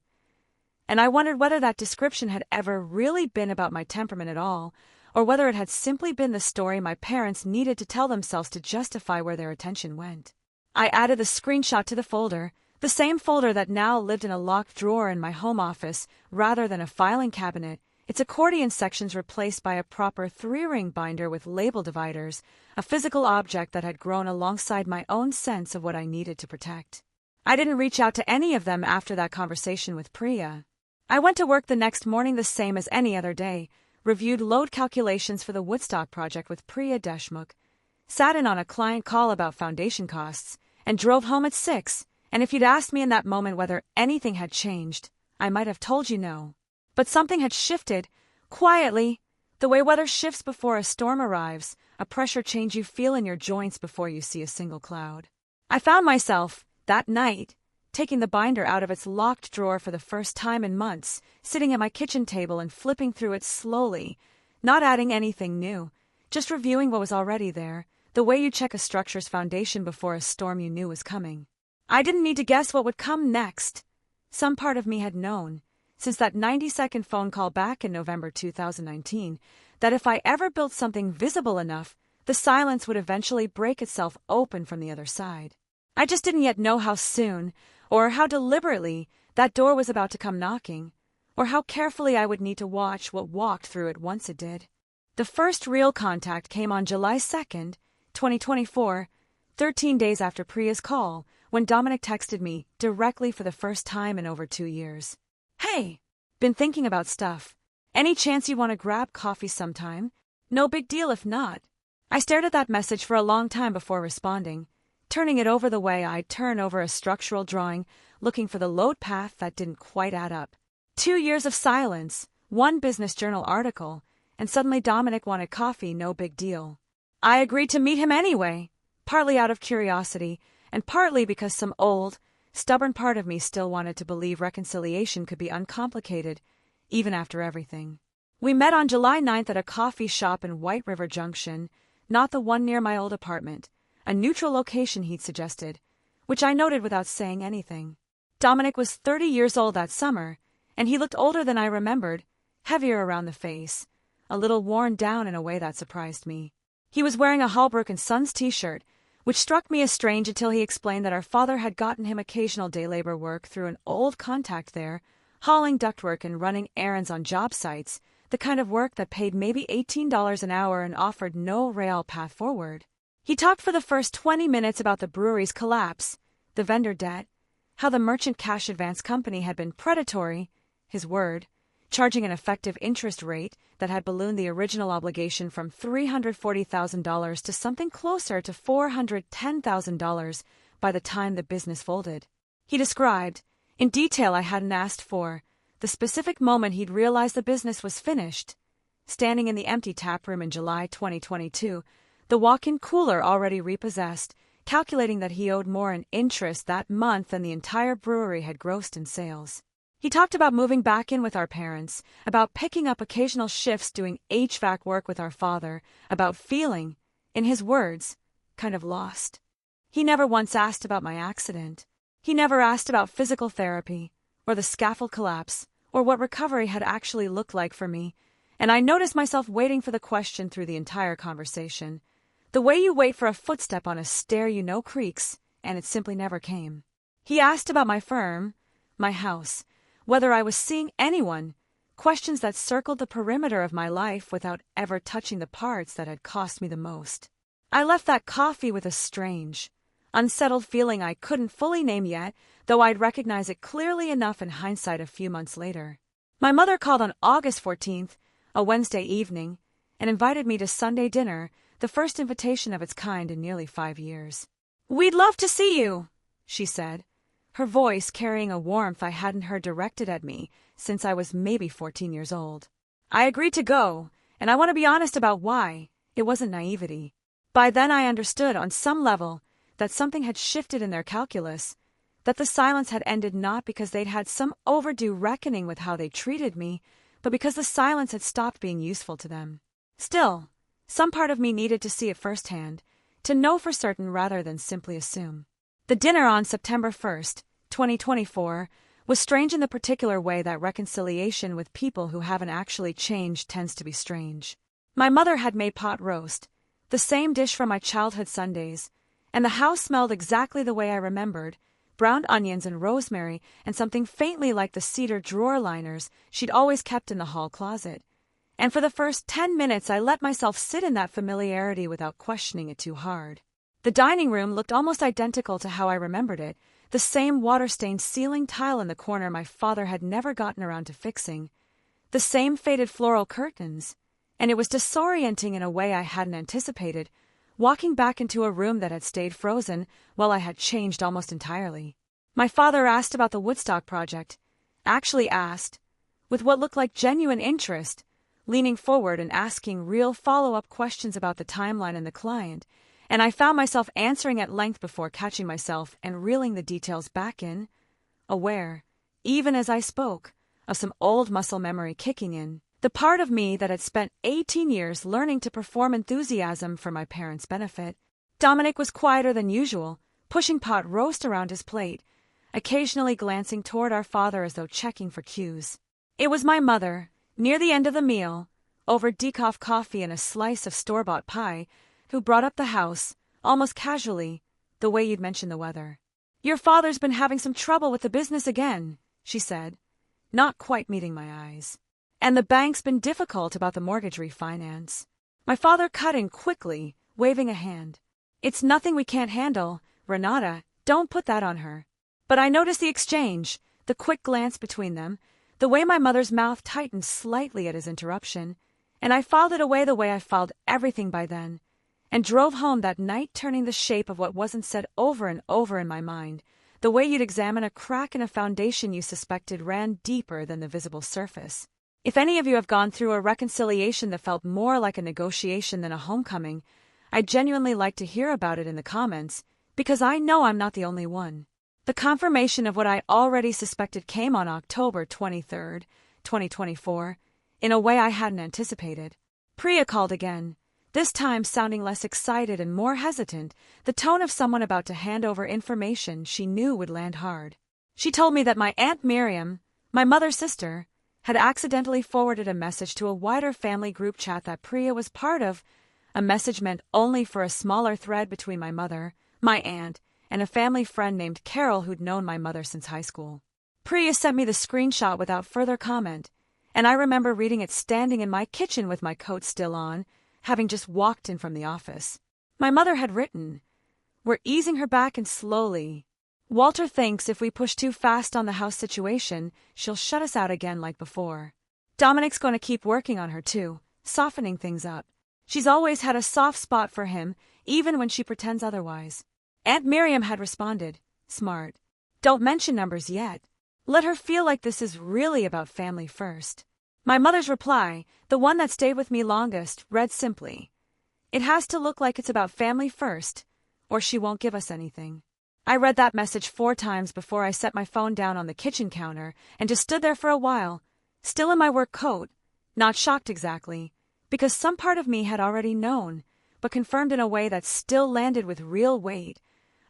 And I wondered whether that description had ever really been about my temperament at all, or whether it had simply been the story my parents needed to tell themselves to justify where their attention went. I added the screenshot to the folder, the same folder that now lived in a locked drawer in my home office rather than a filing cabinet, its accordion sections replaced by a proper 3-ring binder with label dividers, a physical object that had grown alongside my own sense of what I needed to protect. I didn't reach out to any of them after that conversation with Priya. I went to work the next morning the same as any other day, reviewed load calculations for the Woodstock project with Priya Deshmukh, sat in on a client call about foundation costs, and drove home at 6, and if you'd asked me in that moment whether anything had changed, I might have told you no. But something had shifted, quietly, the way weather shifts before a storm arrives, a pressure change you feel in your joints before you see a single cloud. I found myself, that night, taking the binder out of its locked drawer for the first time in months, sitting at my kitchen table and flipping through it slowly, not adding anything new, just reviewing what was already there, the way you check a structure's foundation before a storm you knew was coming. I didn't need to guess what would come next. Some part of me had known, since that 90-second phone call back in November 2019, that if I ever built something visible enough, the silence would eventually break itself open from the other side. I just didn't yet know how soon, or how deliberately, that door was about to come knocking, or how carefully I would need to watch what walked through it once it did. The first real contact came on July 2nd, 2024, 13 days after Priya's call, when Dominic texted me directly for the first time in over 2 years. "Hey, been thinking about stuff. Any chance you want to grab coffee sometime? No big deal if not." I stared at that message for a long time before responding, turning it over the way I'd turn over a structural drawing, looking for the load path that didn't quite add up. 2 years of silence, 1 business journal article, and suddenly Dominic wanted coffee, no big deal. I agreed to meet him anyway, partly out of curiosity, and partly because some old, stubborn part of me still wanted to believe reconciliation could be uncomplicated, even after everything. We met on July 9th at a coffee shop in White River Junction, not the one near my old apartment, a neutral location he'd suggested, which I noted without saying anything. Dominic was 30 years old that summer, and he looked older than I remembered, heavier around the face, a little worn down in a way that surprised me. He was wearing a Hallbrook & Sons t-shirt, which struck me as strange until he explained that our father had gotten him occasional day labor work through an old contact there, hauling ductwork and running errands on job sites, the kind of work that paid maybe $18 an hour and offered no real path forward. He talked for the first 20 minutes about the brewery's collapse, the vendor debt, how the merchant cash advance company had been predatory, his word, charging an effective interest rate that had ballooned the original obligation from $340,000 to something closer to $410,000 by the time the business folded. He described, in detail I hadn't asked for, the specific moment he'd realized the business was finished. Standing in the empty tap room in July 2022, the walk-in cooler already repossessed, calculating that he owed more in interest that month than the entire brewery had grossed in sales. He talked about moving back in with our parents, about picking up occasional shifts doing HVAC work with our father, about feeling, in his words, kind of lost. He never once asked about my accident. He never asked about physical therapy, or the scaffold collapse, or what recovery had actually looked like for me, and I noticed myself waiting for the question through the entire conversation. The way you wait for a footstep on a stair you know creaks, and it simply never came. He asked about my firm, my house, whether I was seeing anyone, questions that circled the perimeter of my life without ever touching the parts that had cost me the most. I left that coffee with a strange, unsettled feeling I couldn't fully name yet, though I'd recognize it clearly enough in hindsight a few months later. My mother called on August 14th, a Wednesday evening, and invited me to Sunday dinner, the first invitation of its kind in nearly 5 years. "We'd love to see you," she said, her voice carrying a warmth I hadn't heard directed at me since I was maybe 14 years old. I agreed to go, and I want to be honest about why. It wasn't naivety. By then I understood on some level that something had shifted in their calculus, that the silence had ended not because they'd had some overdue reckoning with how they treated me, but because the silence had stopped being useful to them. Still, some part of me needed to see it firsthand, to know for certain rather than simply assume. The dinner on September 1st, 2024, was strange in the particular way that reconciliation with people who haven't actually changed tends to be strange. My mother had made pot roast, the same dish from my childhood Sundays, and the house smelled exactly the way I remembered, browned onions and rosemary and something faintly like the cedar drawer liners she'd always kept in the hall closet. And for the first 10 minutes I let myself sit in that familiarity without questioning it too hard. The dining room looked almost identical to how I remembered it, the same water-stained ceiling tile in the corner my father had never gotten around to fixing, the same faded floral curtains, and it was disorienting in a way I hadn't anticipated, walking back into a room that had stayed frozen while I had changed almost entirely. My father asked about the Woodstock project, actually asked, with what looked like genuine interest, leaning forward and asking real follow-up questions about the timeline and the client, and I found myself answering at length before catching myself and reeling the details back in, aware, even as I spoke, of some old muscle memory kicking in, the part of me that had spent 18 years learning to perform enthusiasm for my parents' benefit. Dominic was quieter than usual, pushing pot roast around his plate, occasionally glancing toward our father as though checking for cues. It was my mother, near the end of the meal, over decaf coffee and a slice of store-bought pie, who brought up the house, almost casually, the way you'd mentioned the weather. "Your father's been having some trouble with the business again," she said, not quite meeting my eyes. "And the bank's been difficult about the mortgage refinance." My father cut in quickly, waving a hand. "It's nothing we can't handle, Renata, don't put that on her." But I noticed the exchange, the quick glance between them, the way my mother's mouth tightened slightly at his interruption, and I filed it away the way I filed everything by then, and drove home that night turning the shape of what wasn't said over and over in my mind, the way you'd examine a crack in a foundation you suspected ran deeper than the visible surface. If any of you have gone through a reconciliation that felt more like a negotiation than a homecoming, I'd genuinely like to hear about it in the comments, because I know I'm not the only one. The confirmation of what I already suspected came on October 23rd, 2024, in a way I hadn't anticipated. Priya called again, this time sounding less excited and more hesitant, the tone of someone about to hand over information she knew would land hard. She told me that my Aunt Miriam, my mother's sister, had accidentally forwarded a message to a wider family group chat that Priya was part of, a message meant only for a smaller thread between my mother, my aunt, and a family friend named Carol who'd known my mother since high school. Priya sent me the screenshot without further comment, and I remember reading it standing in my kitchen with my coat still on, having just walked in from the office. My mother had written, "We're easing her back and slowly. Walter thinks if we push too fast on the house situation, she'll shut us out again like before. Dominic's going to keep working on her too, softening things up. She's always had a soft spot for him, even when she pretends otherwise." Aunt Miriam had responded, smart, "Don't mention numbers yet. Let her feel like this is really about family first." My mother's reply, the one that stayed with me longest, read simply, "It has to look like it's about family first, or she won't give us anything." I read that message 4 times before I set my phone down on the kitchen counter and just stood there for a while, still in my work coat, not shocked exactly, because some part of me had already known, but confirmed in a way that still landed with real weight,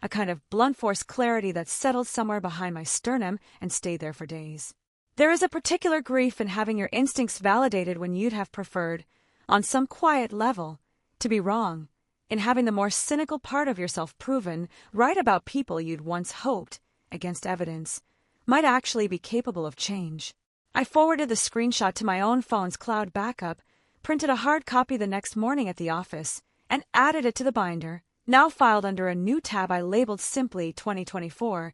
a kind of blunt force clarity that settled somewhere behind my sternum and stayed there for days. There is a particular grief in having your instincts validated when you'd have preferred, on some quiet level, to be wrong, in having the more cynical part of yourself proven right about people you'd once hoped, against evidence, might actually be capable of change. I forwarded the screenshot to my own phone's cloud backup, printed a hard copy the next morning at the office, and added it to the binder, now filed under a new tab I labeled simply 2024,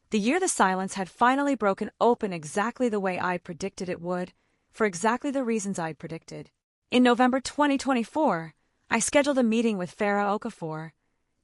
the year the silence had finally broken open exactly the way I predicted it would, for exactly the reasons I'd predicted. In November 2024, I scheduled a meeting with Farah Okafor,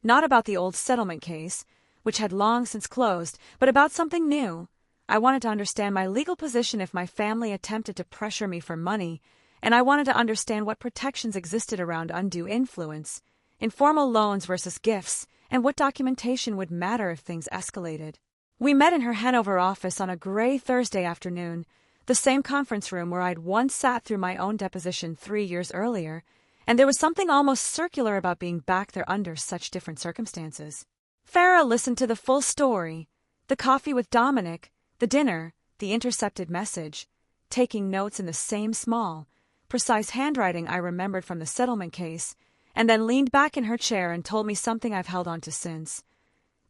not about the old settlement case, which had long since closed, but about something new. I wanted to understand my legal position if my family attempted to pressure me for money, and I wanted to understand what protections existed around undue influence, informal loans versus gifts, and what documentation would matter if things escalated. We met in her Hanover office on a gray Thursday afternoon, the same conference room where I'd once sat through my own deposition 3 years earlier, and there was something almost circular about being back there under such different circumstances. Farah listened to the full story, the coffee with Dominic, the dinner, the intercepted message, taking notes in the same small, precise handwriting I remembered from the Settlemen case, and then leaned back in her chair and told me something I've held on to since.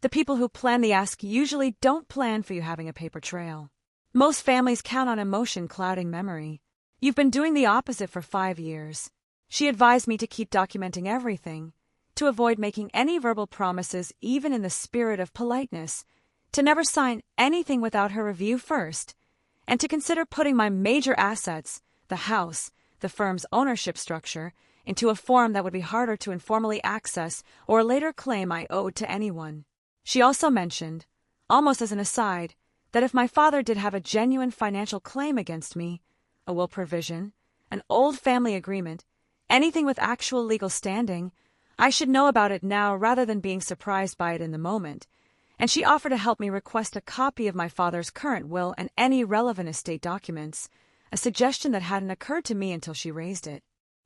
The people who plan the ask usually don't plan for you having a paper trail. Most families count on emotion clouding memory. You've been doing the opposite for 5 years. She advised me to keep documenting everything, to avoid making any verbal promises even in the spirit of politeness, to never sign anything without her review first, and to consider putting my major assets, the house, the firm's ownership structure, into a form that would be harder to informally access or later claim I owed to anyone. She also mentioned, almost as an aside, that if my father did have a genuine financial claim against me, a will provision, an old family agreement, anything with actual legal standing, I should know about it now rather than being surprised by it in the moment, and she offered to help me request a copy of my father's current will and any relevant estate documents, a suggestion that hadn't occurred to me until she raised it.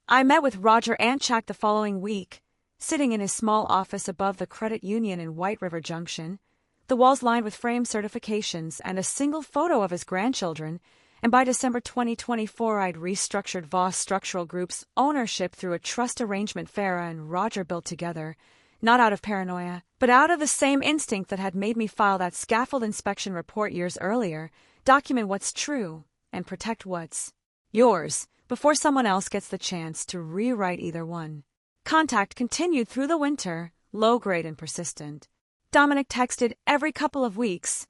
I met with Roger Anchak the following week, sitting in his small office above the credit union in White River Junction, the walls lined with framed certifications and a single photo of his grandchildren, and by December 2024 I'd restructured Voss Structural Group's ownership through a trust arrangement Farah and Roger built together, not out of paranoia, but out of the same instinct that had made me file that scaffold inspection report years earlier, document what's true, and protect what's yours, before someone else gets the chance to rewrite either one. Contact continued through the winter, low-grade and persistent. Dominic texted every couple of weeks,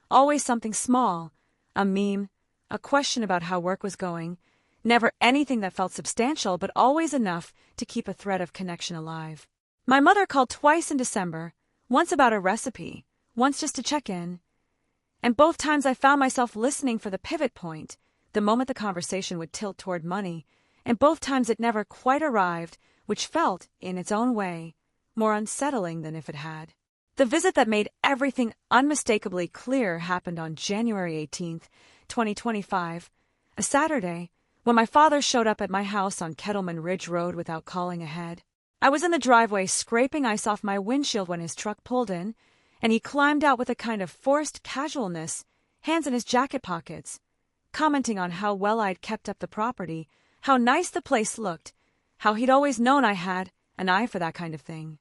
always something small, a meme, a question about how work was going, never anything that felt substantial but always enough to keep a thread of connection alive. My mother called twice in December, once about a recipe, once just to check in, and both times I found myself listening for the pivot point, the moment the conversation would tilt toward money, and both times it never quite arrived, which felt, in its own way, more unsettling than if it had. The visit that made everything unmistakably clear happened on January 18th, 2025, a Saturday, when my father showed up at my house on Kettleman Ridge Road without calling ahead. I was in the driveway scraping ice off my windshield when his truck pulled in, and he climbed out with a kind of forced casualness, hands in his jacket pockets, commenting on how well I'd kept up the property, how nice the place looked, how he'd always known I had an eye for that kind of thing.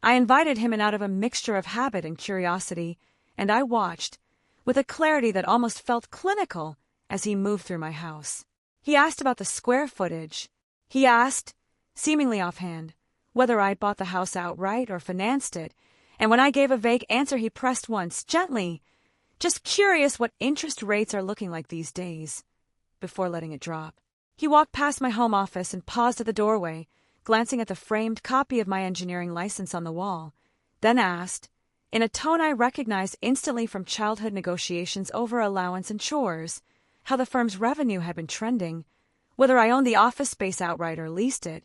I invited him in out of a mixture of habit and curiosity, and I watched, with a clarity that almost felt clinical, as he moved through my house. He asked about the square footage. He asked, seemingly offhand, whether I'd bought the house outright or financed it, and when I gave a vague answer he pressed once, gently, just curious what interest rates are looking like these days, before letting it drop. He walked past my home office and paused at the doorway, glancing at the framed copy of my engineering license on the wall, then asked, in a tone I recognized instantly from childhood negotiations over allowance and chores, how the firm's revenue had been trending, whether I owned the office space outright or leased it,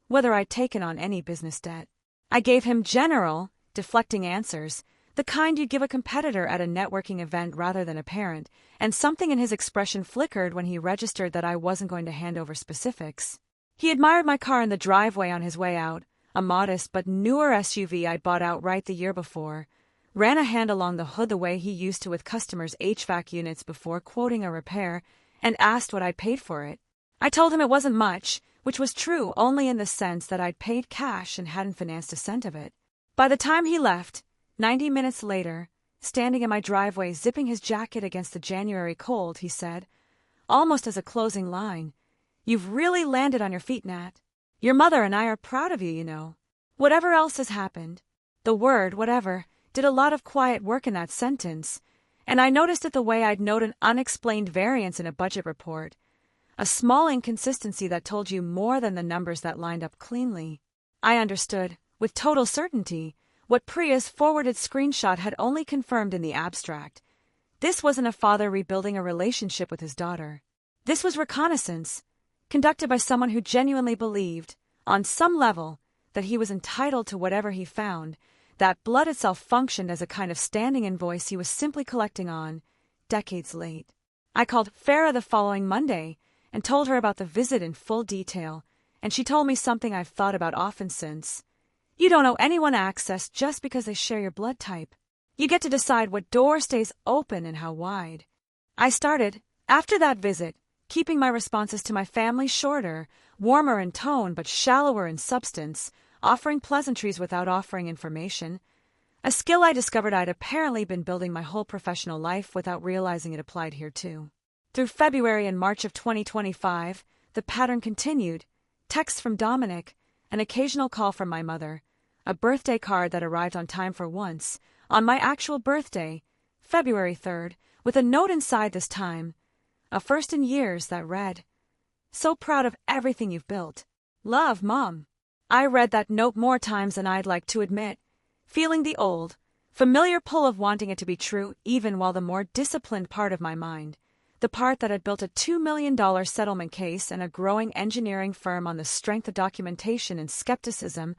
whether I'd taken on any business debt. I gave him general, deflecting answers, the kind you'd give a competitor at a networking event rather than a parent, and something in his expression flickered when he registered that I wasn't going to hand over specifics. He admired my car in the driveway on his way out, a modest but newer SUV I'd bought outright the year before, ran a hand along the hood the way he used to with customers' HVAC units before quoting a repair, and asked what I'd paid for it. I told him it wasn't much, which was true only in the sense that I'd paid cash and hadn't financed a cent of it. By the time he left, 90 minutes later, standing in my driveway zipping his jacket against the January cold, he said, almost as a closing line, "You've really landed on your feet, Nat. Your mother and I are proud of you, you know. Whatever else has happened." The word, whatever, did a lot of quiet work in that sentence, and I noticed it the way I'd note an unexplained variance in a budget report, a small inconsistency that told you more than the numbers that lined up cleanly. I understood, with total certainty, What Priya's forwarded screenshot had only confirmed in the abstract. This wasn't a father rebuilding a relationship with his daughter. This was reconnaissance, conducted by someone who genuinely believed, on some level, that he was entitled to whatever he found, that blood itself functioned as a kind of standing invoice he was simply collecting on, decades late. I called Farah the following Monday and told her about the visit in full detail, and she told me something I've thought about often since. You don't owe anyone access just because they share your blood type. You get to decide what door stays open and how wide. I started, after that visit, keeping my responses to my family shorter, warmer in tone but shallower in substance, offering pleasantries without offering information, a skill I discovered I'd apparently been building my whole professional life without realizing it applied here too. Through February and March of 2025, the pattern continued: texts from Dominic, an occasional call from my mother, a birthday card that arrived on time for once, on my actual birthday, February 3rd, with a note inside this time, a first in years, that read, "So proud of everything you've built. Love, Mom." I read that note more times than I'd like to admit, feeling the old, familiar pull of wanting it to be true even while the more disciplined part of my mind, the part that had built a $2 million settlement case and a growing engineering firm on the strength of documentation and skepticism,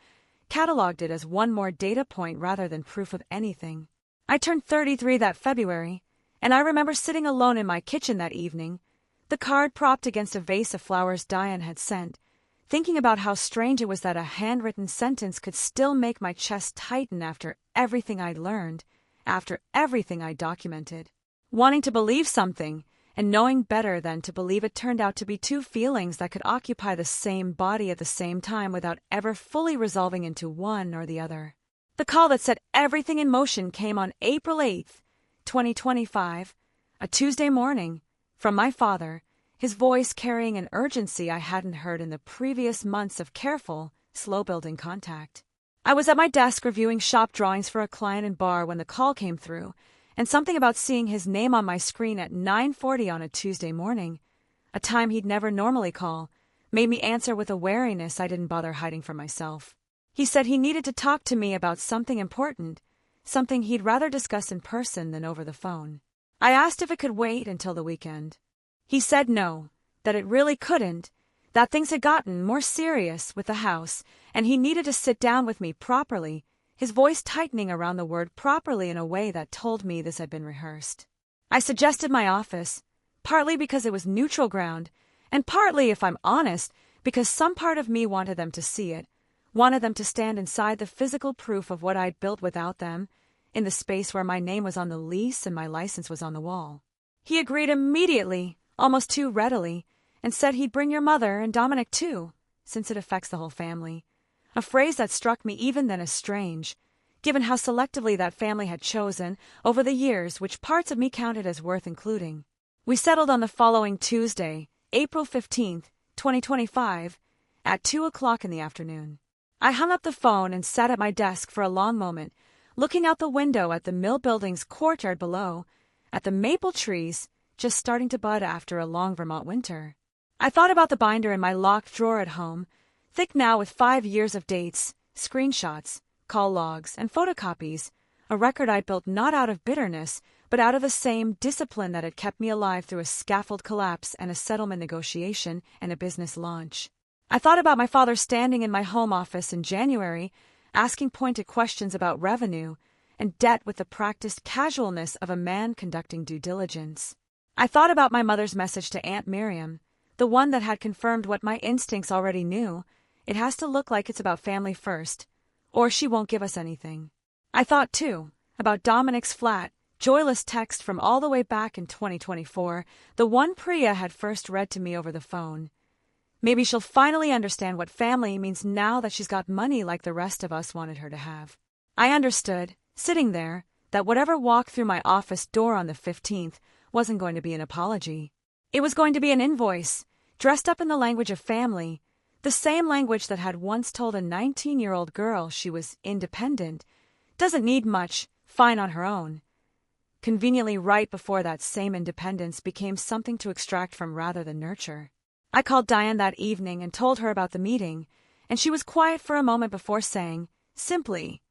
cataloged it as one more data point rather than proof of anything. I turned 33 that February, and I remember sitting alone in my kitchen that evening, the card propped against a vase of flowers Diane had sent, thinking about how strange it was that a handwritten sentence could still make my chest tighten after everything I'd learned, after everything I'd documented. Wanting to believe something, and knowing better than to believe it turned out to be two feelings that could occupy the same body at the same time without ever fully resolving into one or the other. The call that set everything in motion came on April 8th, 2025, a Tuesday morning, from my father, his voice carrying an urgency I hadn't heard in the previous months of careful, slow-building contact. I was at my desk reviewing shop drawings for a client in bar when the call came through, and something about seeing his name on my screen at 9:40 on a Tuesday morning, a time he'd never normally call, made me answer with a wariness I didn't bother hiding from myself. He said he needed to talk to me about something important, something he'd rather discuss in person than over the phone. I asked if it could wait until the weekend. He said no, that it really couldn't, that things had gotten more serious with the house, and he needed to sit down with me properly, his voice tightening around the word properly in a way that told me this had been rehearsed. I suggested my office, partly because it was neutral ground, and partly, if I'm honest, because some part of me wanted them to see it, wanted them to stand inside the physical proof of what I'd built without them, in the space where my name was on the lease and my license was on the wall. He agreed immediately, almost too readily, and said he'd bring your mother and Dominic too, since it affects the whole family. A phrase that struck me even then as strange, given how selectively that family had chosen, over the years, which parts of me counted as worth including. We settled on the following Tuesday, April 15th, 2025, at 2 o'clock in the afternoon. I hung up the phone and sat at my desk for a long moment, looking out the window at the mill building's courtyard below, at the maple trees just starting to bud after a long Vermont winter. I thought about the binder in my locked drawer at home, thick now with 5 years of dates, screenshots, call logs, and photocopies, a record I built not out of bitterness, but out of the same discipline that had kept me alive through a scaffold collapse and a settlement negotiation and a business launch. I thought about my father standing in my home office in January, asking pointed questions about revenue and debt with the practiced casualness of a man conducting due diligence. I thought about my mother's message to Aunt Miriam, the one that had confirmed what my instincts already knew: it has to look like it's about family first, or she won't give us anything. I thought, too, about Dominic's flat, joyless text from all the way back in 2024, the one Priya had first read to me over the phone. Maybe she'll finally understand what family means now that she's got money like the rest of us wanted her to have. I understood, sitting there, that whatever walked through my office door on the 15th wasn't going to be an apology. It was going to be an invoice, dressed up in the language of family, the same language that had once told a 19-year-old girl she was independent, doesn't need much, fine on her own. Conveniently right before that same independence became something to extract from rather than nurture. I called Diane that evening and told her about the meeting, and she was quiet for a moment before saying, simply,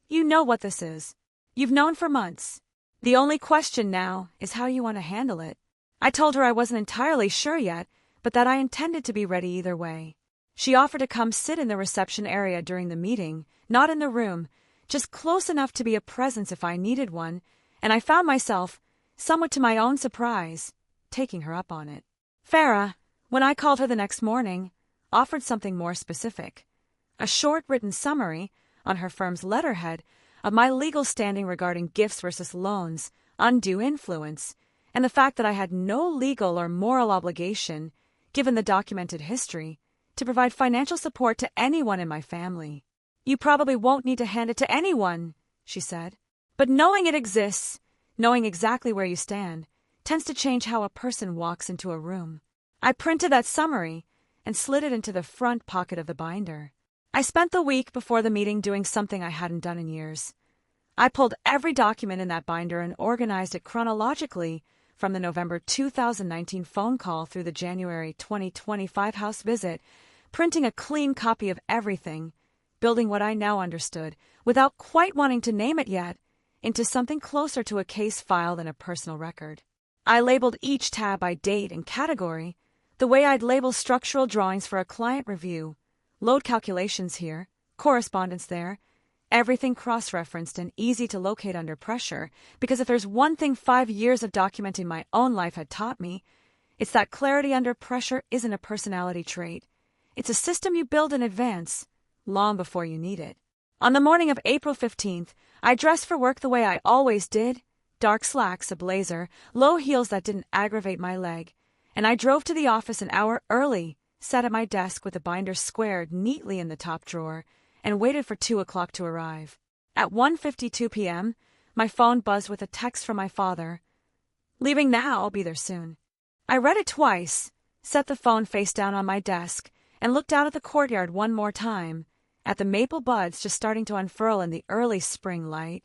You know what this is. You've known for months. The only question now is how you want to handle it. I told her I wasn't entirely sure yet, but that I intended to be ready either way. She offered to come sit in the reception area during the meeting, not in the room, just close enough to be a presence if I needed one, and I found myself, somewhat to my own surprise, taking her up on it. Farah, when I called her the next morning, offered something more specific. A short written summary, on her firm's letterhead, of my legal standing regarding gifts versus loans, undue influence, and the fact that I had no legal or moral obligation, given the documented history, to provide financial support to anyone in my family. You probably won't need to hand it to anyone, she said. But knowing it exists, knowing exactly where you stand, tends to change how a person walks into a room. I printed that summary and slid it into the front pocket of the binder. I spent the week before the meeting doing something I hadn't done in years. I pulled every document in that binder and organized it chronologically from the November 2019 phone call through the January 2025 house visit, printing a clean copy of everything, building what I now understood, without quite wanting to name it yet, into something closer to a case file than a personal record. I labeled each tab by date and category, the way I'd label structural drawings for a client review. Load calculations here, correspondence there, everything cross-referenced and easy to locate under pressure, because if there's one thing 5 years of documenting my own life had taught me, it's that clarity under pressure isn't a personality trait. It's a system you build in advance, long before you need it. On the morning of April 15th, I dressed for work the way I always did, dark slacks, a blazer, low heels that didn't aggravate my leg, and I drove to the office an hour early, sat at my desk with the binder squared neatly in the top drawer, and waited for 2 o'clock to arrive. At 1:52 p.m., my phone buzzed with a text from my father. "Leaving now, I'll be there soon." I read it twice, set the phone face down on my desk, and looked out at the courtyard one more time, at the maple buds just starting to unfurl in the early spring light,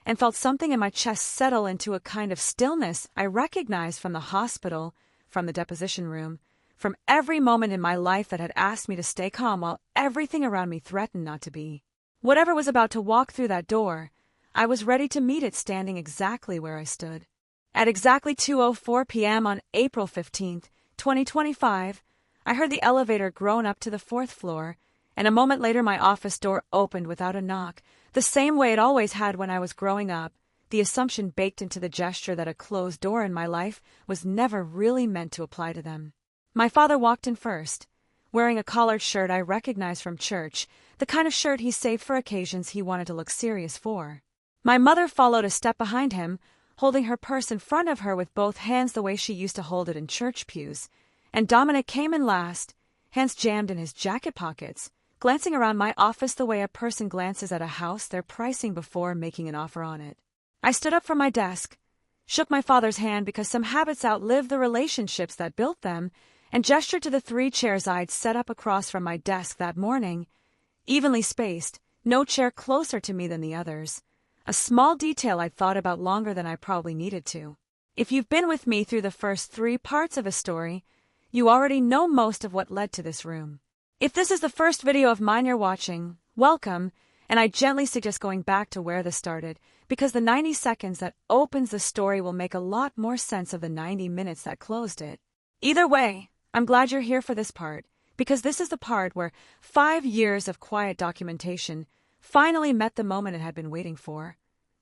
and felt something in my chest settle into a kind of stillness I recognized from the hospital, from the deposition room, from every moment in my life that had asked me to stay calm while everything around me threatened not to be. Whatever was about to walk through that door, I was ready to meet it standing exactly where I stood. At exactly 2:04 p.m. on April 15th, 2025, I heard the elevator groan up to the 4th floor, and a moment later my office door opened without a knock, the same way it always had when I was growing up, the assumption baked into the gesture that a closed door in my life was never really meant to apply to them. My father walked in first, wearing a collared shirt I recognized from church, the kind of shirt he saved for occasions he wanted to look serious for. My mother followed a step behind him, holding her purse in front of her with both hands the way she used to hold it in church pews, and Dominic came in last, hands jammed in his jacket pockets, glancing around my office the way a person glances at a house they're pricing before making an offer on it. I stood up from my desk, shook my father's hand because some habits outlive the relationships that built them, and gestured to the 3 chairs I'd set up across from my desk that morning, evenly spaced, no chair closer to me than the others, a small detail I'd thought about longer than I probably needed to. If you've been with me through the first 3 parts of a story, you already know most of what led to this room. If this is the first video of mine you're watching, welcome, and I gently suggest going back to where this started, because the 90 seconds that opens the story will make a lot more sense of the 90 minutes that closed it. Either way, I'm glad you're here for this part, because this is the part where 5 years of quiet documentation finally met the moment it had been waiting for,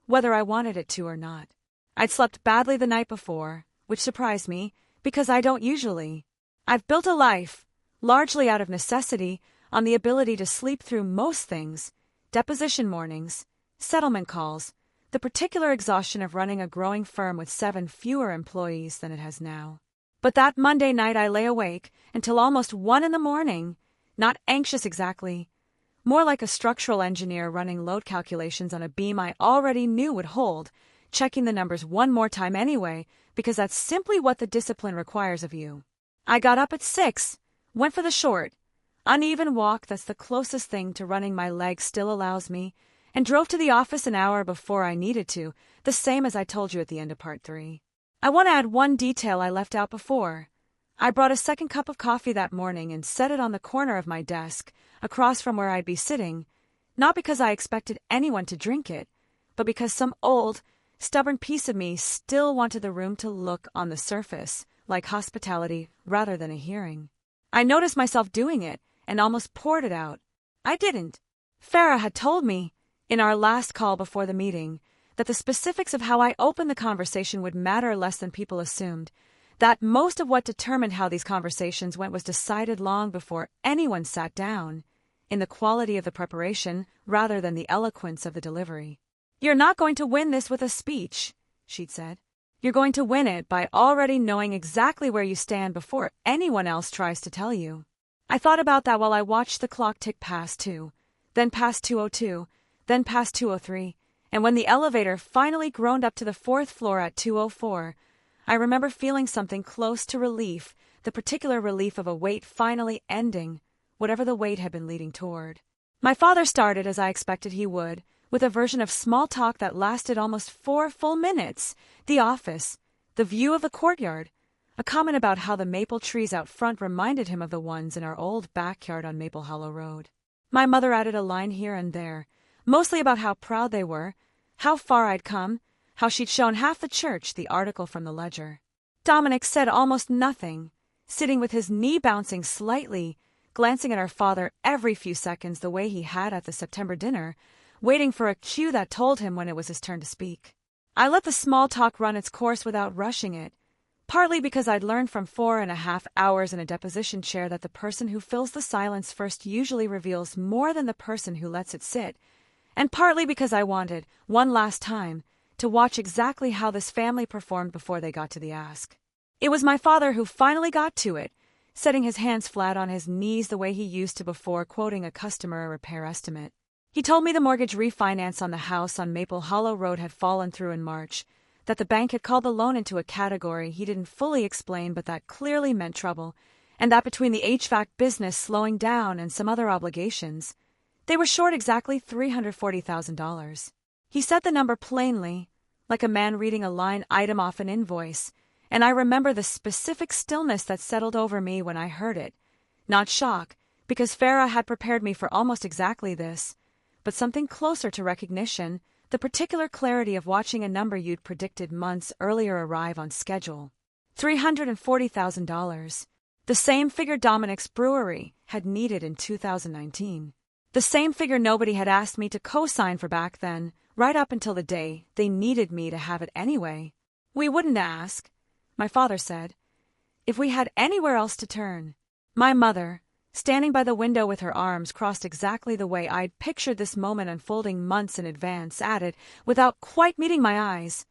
whether I wanted it to or not. I'd slept badly the night before, which surprised me, because I don't usually. I've built a life, largely out of necessity, on the ability to sleep through most things, deposition mornings, settlement calls, the particular exhaustion of running a growing firm with 7 fewer employees than it has now. But that Monday night I lay awake until almost 1 in the morning, not anxious exactly, more like a structural engineer running load calculations on a beam I already knew would hold, checking the numbers one more time anyway, because that's simply what the discipline requires of you. I got up at 6, went for the short, uneven walk that's the closest thing to running my legs still allows me, and drove to the office an hour before I needed to, the same as I told you at the end of part 3. I want to add one detail I left out before. I brought a second cup of coffee that morning and set it on the corner of my desk, across from where I'd be sitting, Not because I expected anyone to drink it, but because some old, stubborn piece of me still wanted the room to look on the surface like hospitality rather than a hearing. I noticed myself doing it and almost poured it out. I didn't. Farah had told me, in our last call before the meeting, that the specifics of how I opened the conversation would matter less than people assumed, that most of what determined how these conversations went was decided long before anyone sat down, in the quality of the preparation rather than the eloquence of the delivery. "You're not going to win this with a speech," she'd said. "You're going to win it by already knowing exactly where you stand before anyone else tries to tell you." I thought about that while I watched the clock tick past 2, then past 2:02, then past 2:03, and when the elevator finally groaned up to the 4th floor at 2:04, I remember feeling something close to relief, the particular relief of a wait finally ending, whatever the wait had been leading toward. My father started, as I expected he would, with a version of small talk that lasted almost 4 full minutes, the office, the view of the courtyard, a comment about how the maple trees out front reminded him of the ones in our old backyard on Maple Hollow Road. My mother added a line here and there, mostly about how proud they were, how far I'd come, how she'd shown half the church the article from the Ledger. Dominic said almost nothing, sitting with his knee bouncing slightly, glancing at our father every few seconds the way he had at the September dinner, waiting for a cue that told him when it was his turn to speak. I let the small talk run its course without rushing it, partly because I'd learned from 4.5 hours in a deposition chair that the person who fills the silence first usually reveals more than the person who lets it sit, and partly because I wanted, one last time, to watch exactly how this family performed before they got to the ask. It was my father who finally got to it, setting his hands flat on his knees the way he used to before quoting a customer a repair estimate. He told me the mortgage refinance on the house on Maple Hollow Road had fallen through in March, that the bank had called the loan into a category he didn't fully explain but that clearly meant trouble, and that between the HVAC business slowing down and some other obligations, they were short exactly $340,000. He said the number plainly, like a man reading a line item off an invoice, and I remember the specific stillness that settled over me when I heard it. Not shock, because Farah had prepared me for almost exactly this, but something closer to recognition, the particular clarity of watching a number you'd predicted months earlier arrive on schedule. $340,000. The same figure Dominic's brewery had needed in 2019. The same figure nobody had asked me to co-sign for back then, right up until the day they needed me to have it anyway. "We wouldn't ask," my father said, "if we had anywhere else to turn." My mother, standing by the window with her arms crossed exactly the way I'd pictured this moment unfolding months in advance, added, without quite meeting my eyes,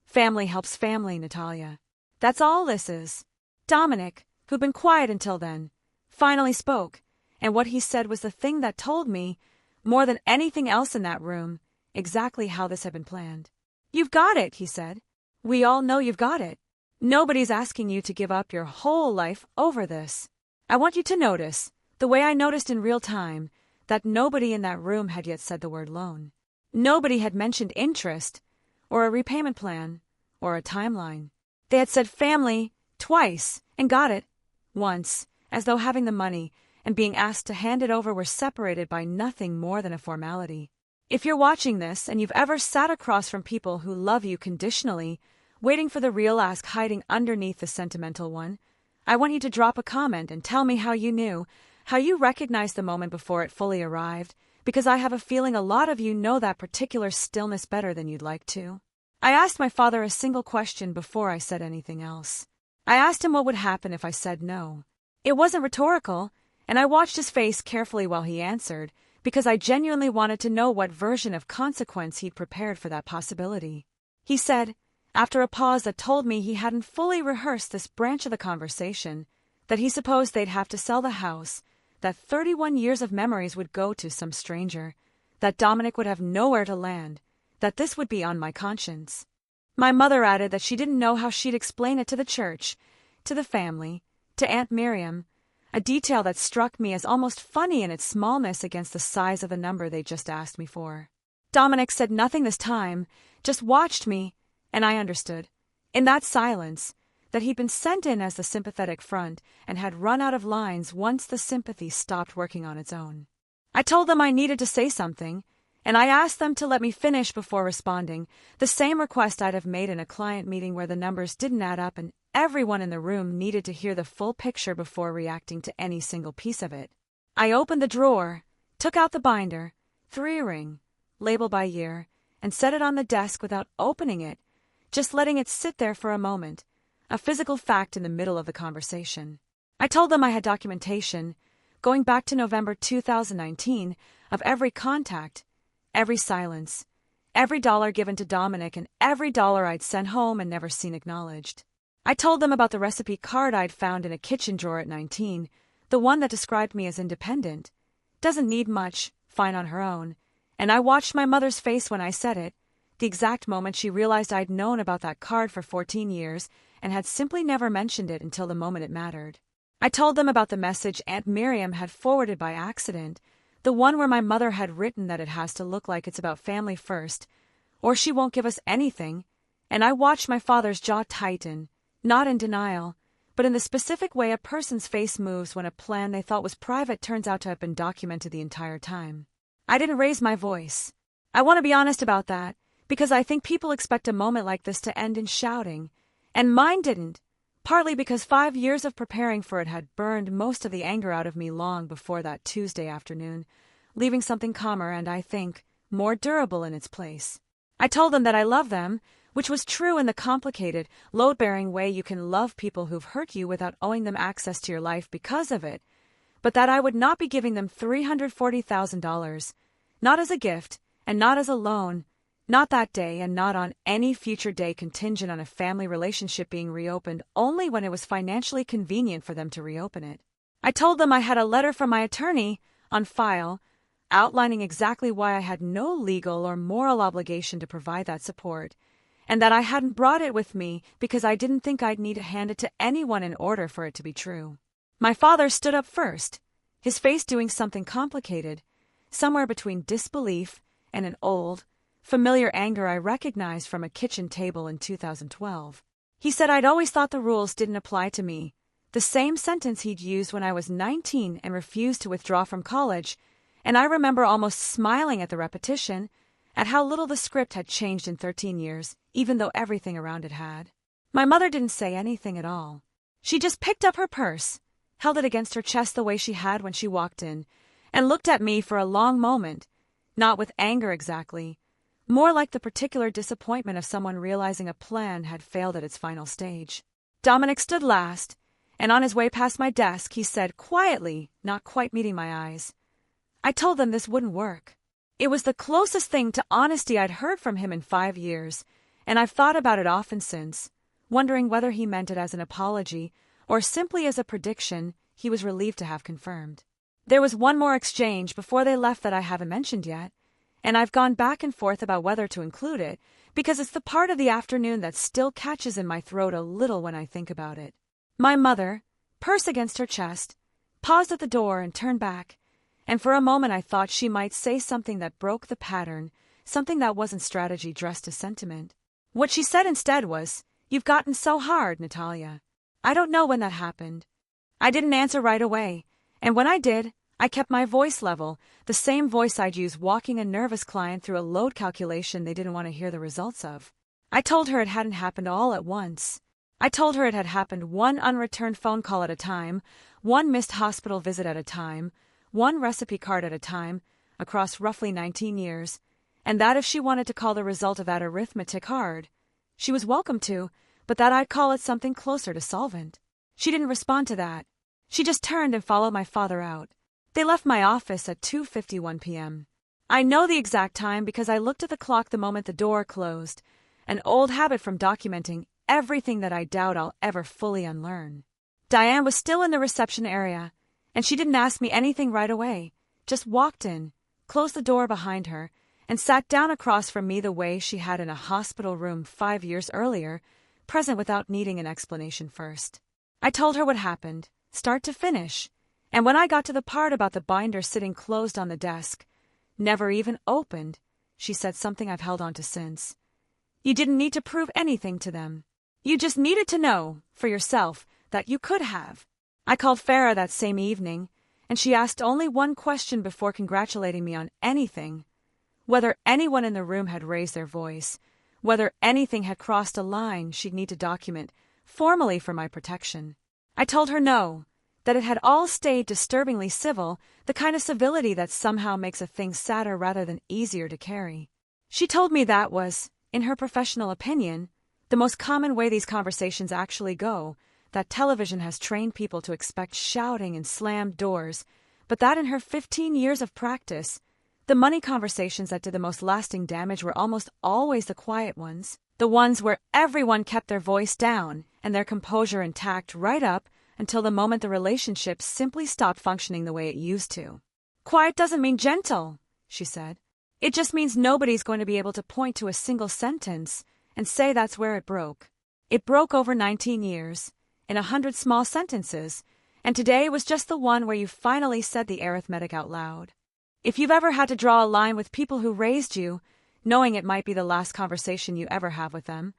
"Family helps family, Natalia. That's all this is." Dominic, who'd been quiet until then, finally spoke, and what he said was the thing that told me, more than anything else in that room, exactly how this had been planned. "You've got it," he said. "We all know you've got it. Nobody's asking you to give up your whole life over this. I want you to notice, the way I noticed in real time, that nobody in that room had yet said the word loan. Nobody had mentioned interest, or a repayment plan, or a timeline. They had said family twice and got it once, as though having the money and being asked to hand it over were separated by nothing more than a formality. If you're watching this and you've ever sat across from people who love you conditionally, waiting for the real ask hiding underneath the sentimental one, I want you to drop a comment and tell me how you knew, how you recognized the moment before it fully arrived, because I have a feeling a lot of you know that particular stillness better than you'd like to. I asked my father a single question before I said anything else. I asked him what would happen if I said no. It wasn't rhetorical, and I watched his face carefully while he answered, because I genuinely wanted to know what version of consequence he'd prepared for that possibility. He said, after a pause that told me he hadn't fully rehearsed this branch of the conversation, that he supposed they'd have to sell the house, that 31 years of memories would go to some stranger, that Dominic would have nowhere to land, that this would be on my conscience. My mother added that she didn't know how she'd explain it to the church, to the family, to Aunt Miriam, a detail that struck me as almost funny in its smallness against the size of the number they'd just asked me for. Dominic said nothing this time, just watched me, and I understood, in that silence, that he'd been sent in as the sympathetic front and had run out of lines once the sympathy stopped working on its own. I told them I needed to say something, and I asked them to let me finish before responding, the same request I'd have made in a client meeting where the numbers didn't add up and everyone in the room needed to hear the full picture before reacting to any single piece of it. I opened the drawer, took out the binder, threw a ring, label by year, and set it on the desk without opening it, just letting it sit there for a moment, a physical fact in the middle of the conversation. I told them I had documentation, going back to November 2019, of every contact, every silence, every dollar given to Dominic, and every dollar I'd sent home and never seen acknowledged. I told them about the recipe card I'd found in a kitchen drawer at 19, the one that described me as independent. Doesn't need much, fine on her own. And I watched my mother's face when I said it, the exact moment she realized I'd known about that card for 14 years and had simply never mentioned it until the moment it mattered. I told them about the message Aunt Miriam had forwarded by accident, the one where my mother had written that it has to look like it's about family first, or she won't give us anything, and I watched my father's jaw tighten, not in denial, but in the specific way a person's face moves when a plan they thought was private turns out to have been documented the entire time. I didn't raise my voice. I want to be honest about that, because I think people expect a moment like this to end in shouting, and mine didn't, partly because 5 years of preparing for it had burned most of the anger out of me long before that Tuesday afternoon, leaving something calmer and, I think, more durable in its place. I told them that I love them, which was true in the complicated, load-bearing way you can love people who've hurt you without owing them access to your life because of it, but that I would not be giving them $340,000, not as a gift, and not as a loan, not that day and not on any future day contingent on a family relationship being reopened only when it was financially convenient for them to reopen it. I told them I had a letter from my attorney on file outlining exactly why I had no legal or moral obligation to provide that support, and that I hadn't brought it with me because I didn't think I'd need to hand it to anyone in order for it to be true. My father stood up first, his face doing something complicated, somewhere between disbelief and an old, familiar anger I recognized from a kitchen table in 2012. He said I'd always thought the rules didn't apply to me, the same sentence he'd used when I was 19 and refused to withdraw from college, and I remember almost smiling at the repetition, at how little the script had changed in 13 years, even though everything around it had. My mother didn't say anything at all. She just picked up her purse, held it against her chest the way she had when she walked in, and looked at me for a long moment, not with anger exactly, more like the particular disappointment of someone realizing a plan had failed at its final stage. Dominic stood last, and on his way past my desk he said quietly, not quite meeting my eyes, I told them this wouldn't work. It was the closest thing to honesty I'd heard from him in 5 years, and I've thought about it often since, wondering whether he meant it as an apology or simply as a prediction he was relieved to have confirmed. There was one more exchange before they left that I haven't mentioned yet, and I've gone back and forth about whether to include it because it's the part of the afternoon that still catches in my throat a little when I think about it. My mother, purse against her chest, paused at the door and turned back, and for a moment I thought she might say something that broke the pattern, something that wasn't strategy dressed as sentiment. What she said instead was, "You've gotten so hard, Natalia." I don't know when that happened. I didn't answer right away, and when I did, I kept my voice level, the same voice I'd use walking a nervous client through a load calculation they didn't want to hear the results of. I told her it hadn't happened all at once. I told her it had happened one unreturned phone call at a time, one missed hospital visit at a time, one recipe card at a time, across roughly 19 years, and that if she wanted to call the result of that arithmetic hard, she was welcome to, but that I'd call it something closer to solvent. She didn't respond to that. She just turned and followed my father out. They left my office at 2:51 p.m. I know the exact time because I looked at the clock the moment the door closed, an old habit from documenting everything that I doubt I'll ever fully unlearn. Diane was still in the reception area, and she didn't ask me anything right away, just walked in, closed the door behind her, and sat down across from me the way she had in a hospital room 5 years earlier, present without needing an explanation first. I told her what happened, start to finish, and when I got to the part about the binder sitting closed on the desk, never even opened, she said something I've held on to since. You didn't need to prove anything to them. You just needed to know, for yourself, that you could have. I called Farah that same evening, and she asked only one question before congratulating me on anything: whether anyone in the room had raised their voice, whether anything had crossed a line she'd need to document formally for my protection. I told her no, that it had all stayed disturbingly civil, the kind of civility that somehow makes a thing sadder rather than easier to carry. She told me that was, in her professional opinion, the most common way these conversations actually go, that television has trained people to expect shouting and slammed doors, but that in her 15 years of practice, the money conversations that did the most lasting damage were almost always the quiet ones, the ones where everyone kept their voice down and their composure intact right up until the moment the relationship simply stopped functioning the way it used to. Quiet doesn't mean gentle, she said. It just means nobody's going to be able to point to a single sentence and say that's where it broke. It broke over 19 years, in 100 small sentences, and today was just the one where you finally said the arithmetic out loud. If you've ever had to draw a line with people who raised you, knowing it might be the last conversation you ever have with them,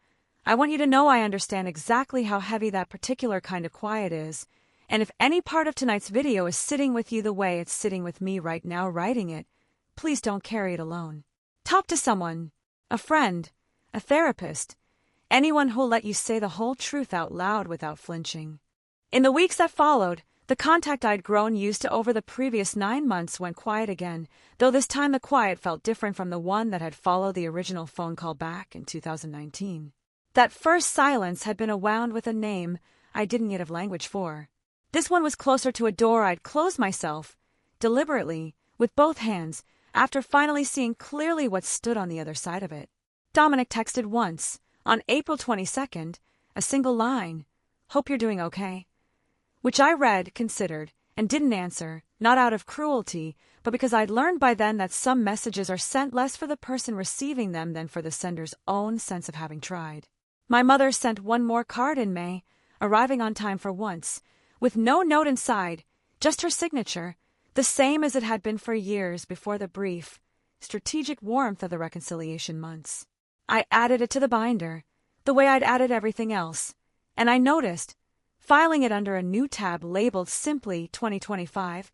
I want you to know I understand exactly how heavy that particular kind of quiet is, and if any part of tonight's video is sitting with you the way it's sitting with me right now writing it, please don't carry it alone. Talk to someone, a friend, a therapist, anyone who'll let you say the whole truth out loud without flinching. In the weeks that followed, the contact I'd grown used to over the previous 9 months went quiet again, though this time the quiet felt different from the one that had followed the original phone call back in 2019. That first silence had been awound with a name I didn't yet have language for. This one was closer to a door I'd closed myself, deliberately, with both hands, after finally seeing clearly what stood on the other side of it. Dominic texted once, on April 22nd, a single line, "Hope you're doing okay," which I read, considered, and didn't answer, not out of cruelty, but because I'd learned by then that some messages are sent less for the person receiving them than for the sender's own sense of having tried. My mother sent one more card in May, arriving on time for once, with no note inside, just her signature, the same as it had been for years before the brief, strategic warmth of the reconciliation months. I added it to the binder, the way I'd added everything else, and I noticed, filing it under a new tab labeled simply 2025,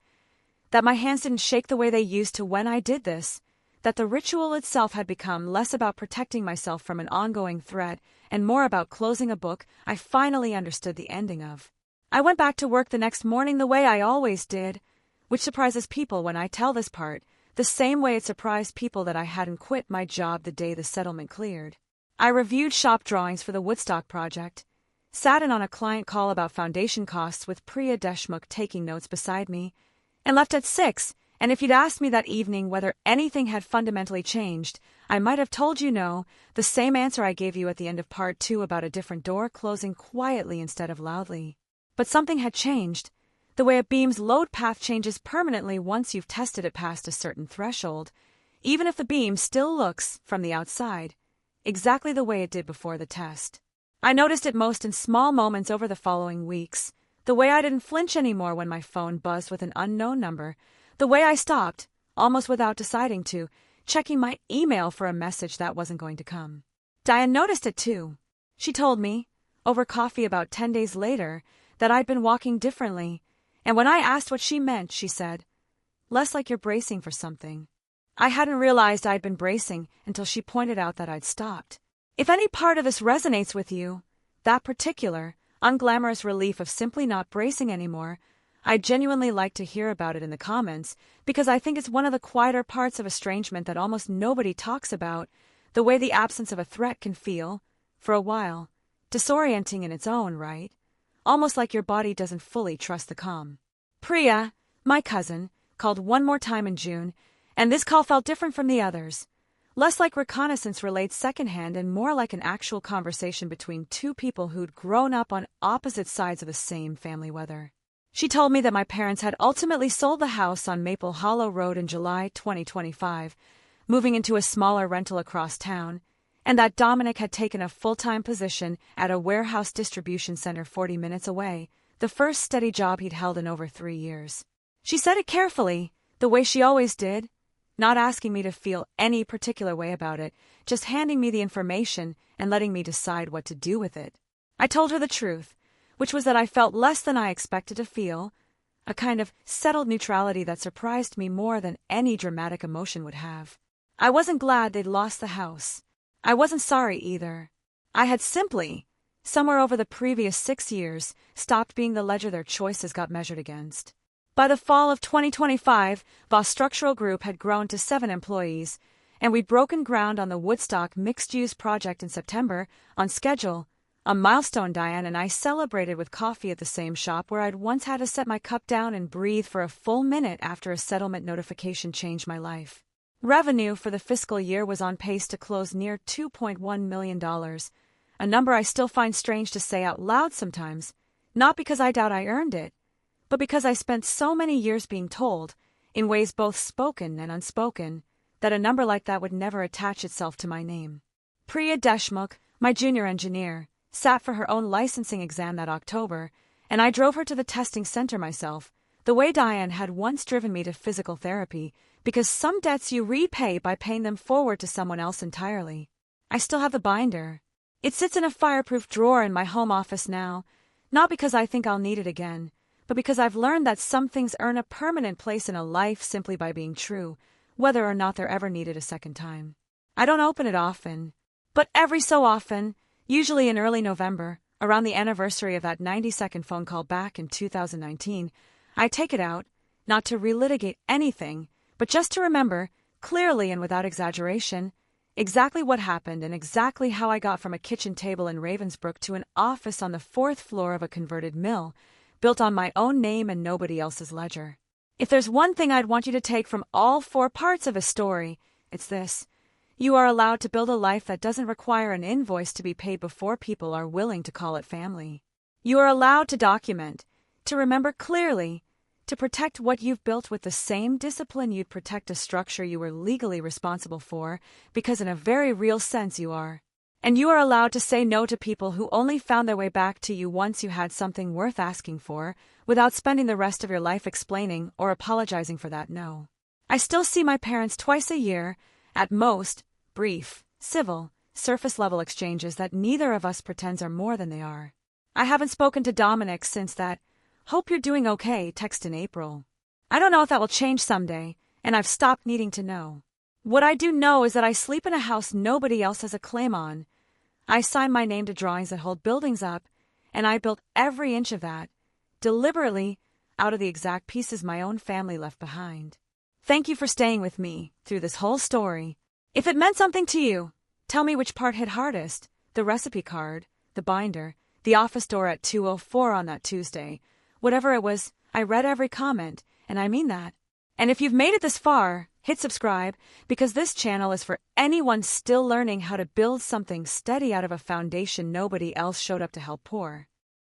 that my hands didn't shake the way they used to when I did this, that the ritual itself had become less about protecting myself from an ongoing threat and more about closing a book I finally understood the ending of. I went back to work the next morning the way I always did, which surprises people when I tell this part, the same way it surprised people that I hadn't quit my job the day the settlement cleared. I reviewed shop drawings for the Woodstock project, sat in on a client call about foundation costs with Priya Deshmukh taking notes beside me, and left at 6, and if you'd asked me that evening whether anything had fundamentally changed, I might have told you no, the same answer I gave you at the end of part 2 about a different door closing quietly instead of loudly. But something had changed, the way a beam's load path changes permanently once you've tested it past a certain threshold, even if the beam still looks, from the outside, exactly the way it did before the test. I noticed it most in small moments over the following weeks, the way I didn't flinch anymore when my phone buzzed with an unknown number, the way I stopped, almost without deciding to, checking my email for a message that wasn't going to come. Diane noticed it too. She told me, over coffee about 10 days later, that I'd been walking differently, and when I asked what she meant, she said, "Less like you're bracing for something." I hadn't realized I'd been bracing until she pointed out that I'd stopped. If any part of this resonates with you, that particular, unglamorous relief of simply not bracing anymore, I'd genuinely like to hear about it in the comments, because I think it's one of the quieter parts of estrangement that almost nobody talks about, the way the absence of a threat can feel, for a while, disorienting in its own right, almost like your body doesn't fully trust the calm. Priya, my cousin, called one more time in June, and this call felt different from the others. Less like reconnaissance relayed secondhand and more like an actual conversation between two people who'd grown up on opposite sides of the same family weather. She told me that my parents had ultimately sold the house on Maple Hollow Road in July 2025, moving into a smaller rental across town, and that Dominic had taken a full-time position at a warehouse distribution center 40 minutes away, the first steady job he'd held in over 3 years. She said it carefully, the way she always did, not asking me to feel any particular way about it, just handing me the information and letting me decide what to do with it. I told her the truth, which was that I felt less than I expected to feel. a kind of settled neutrality that surprised me more than any dramatic emotion would have. I wasn't glad they'd lost the house. I wasn't sorry either. I had simply, somewhere over the previous 6 years, stopped being the ledger their choices got measured against. By the fall of 2025, Voss Structural Group had grown to 7 employees, and we'd broken ground on the Woodstock mixed-use project in September, on schedule, a milestone Diane and I celebrated with coffee at the same shop where I'd once had to set my cup down and breathe for a full minute after a settlement notification changed my life. Revenue for the fiscal year was on pace to close near $2.1 million, a number I still find strange to say out loud sometimes, not because I doubt I earned it, but because I spent so many years being told, in ways both spoken and unspoken, that a number like that would never attach itself to my name. Priya Deshmukh, my junior engineer, sat for her own licensing exam that October, and I drove her to the testing center myself, the way Diane had once driven me to physical therapy, because some debts you repay by paying them forward to someone else entirely. I still have the binder. It sits in a fireproof drawer in my home office now, not because I think I'll need it again, but because I've learned that some things earn a permanent place in a life simply by being true, whether or not they're ever needed a second time. I don't open it often, but every so often, usually in early November, around the anniversary of that 90-second phone call back in 2019, I take it out, not to relitigate anything, but just to remember, clearly and without exaggeration, exactly what happened and exactly how I got from a kitchen table in Ravensbrück to an office on the 4th floor of a converted mill, built on my own name and nobody else's ledger. If there's one thing I'd want you to take from all 4 parts of a story, it's this. You are allowed to build a life that doesn't require an invoice to be paid before people are willing to call it family. You are allowed to document, to remember clearly, to protect what you've built with the same discipline you'd protect a structure you were legally responsible for, because in a very real sense you are. And you are allowed to say no to people who only found their way back to you once you had something worth asking for, without spending the rest of your life explaining or apologizing for that no. I still see my parents twice a year, at most, brief, civil, surface-level exchanges that neither of us pretends are more than they are. I haven't spoken to Dominic since that "hope you're doing okay" text in April. I don't know if that will change someday, and I've stopped needing to know. What I do know is that I sleep in a house nobody else has a claim on. I sign my name to drawings that hold buildings up, and I built every inch of that, deliberately, out of the exact pieces my own family left behind. Thank you for staying with me through this whole story. If it meant something to you, tell me which part hit hardest, the recipe card, the binder, the office door at 2:04 on that Tuesday. Whatever it was, I read every comment, and I mean that. And if you've made it this far, hit subscribe, because this channel is for anyone still learning how to build something steady out of a foundation nobody else showed up to help pour.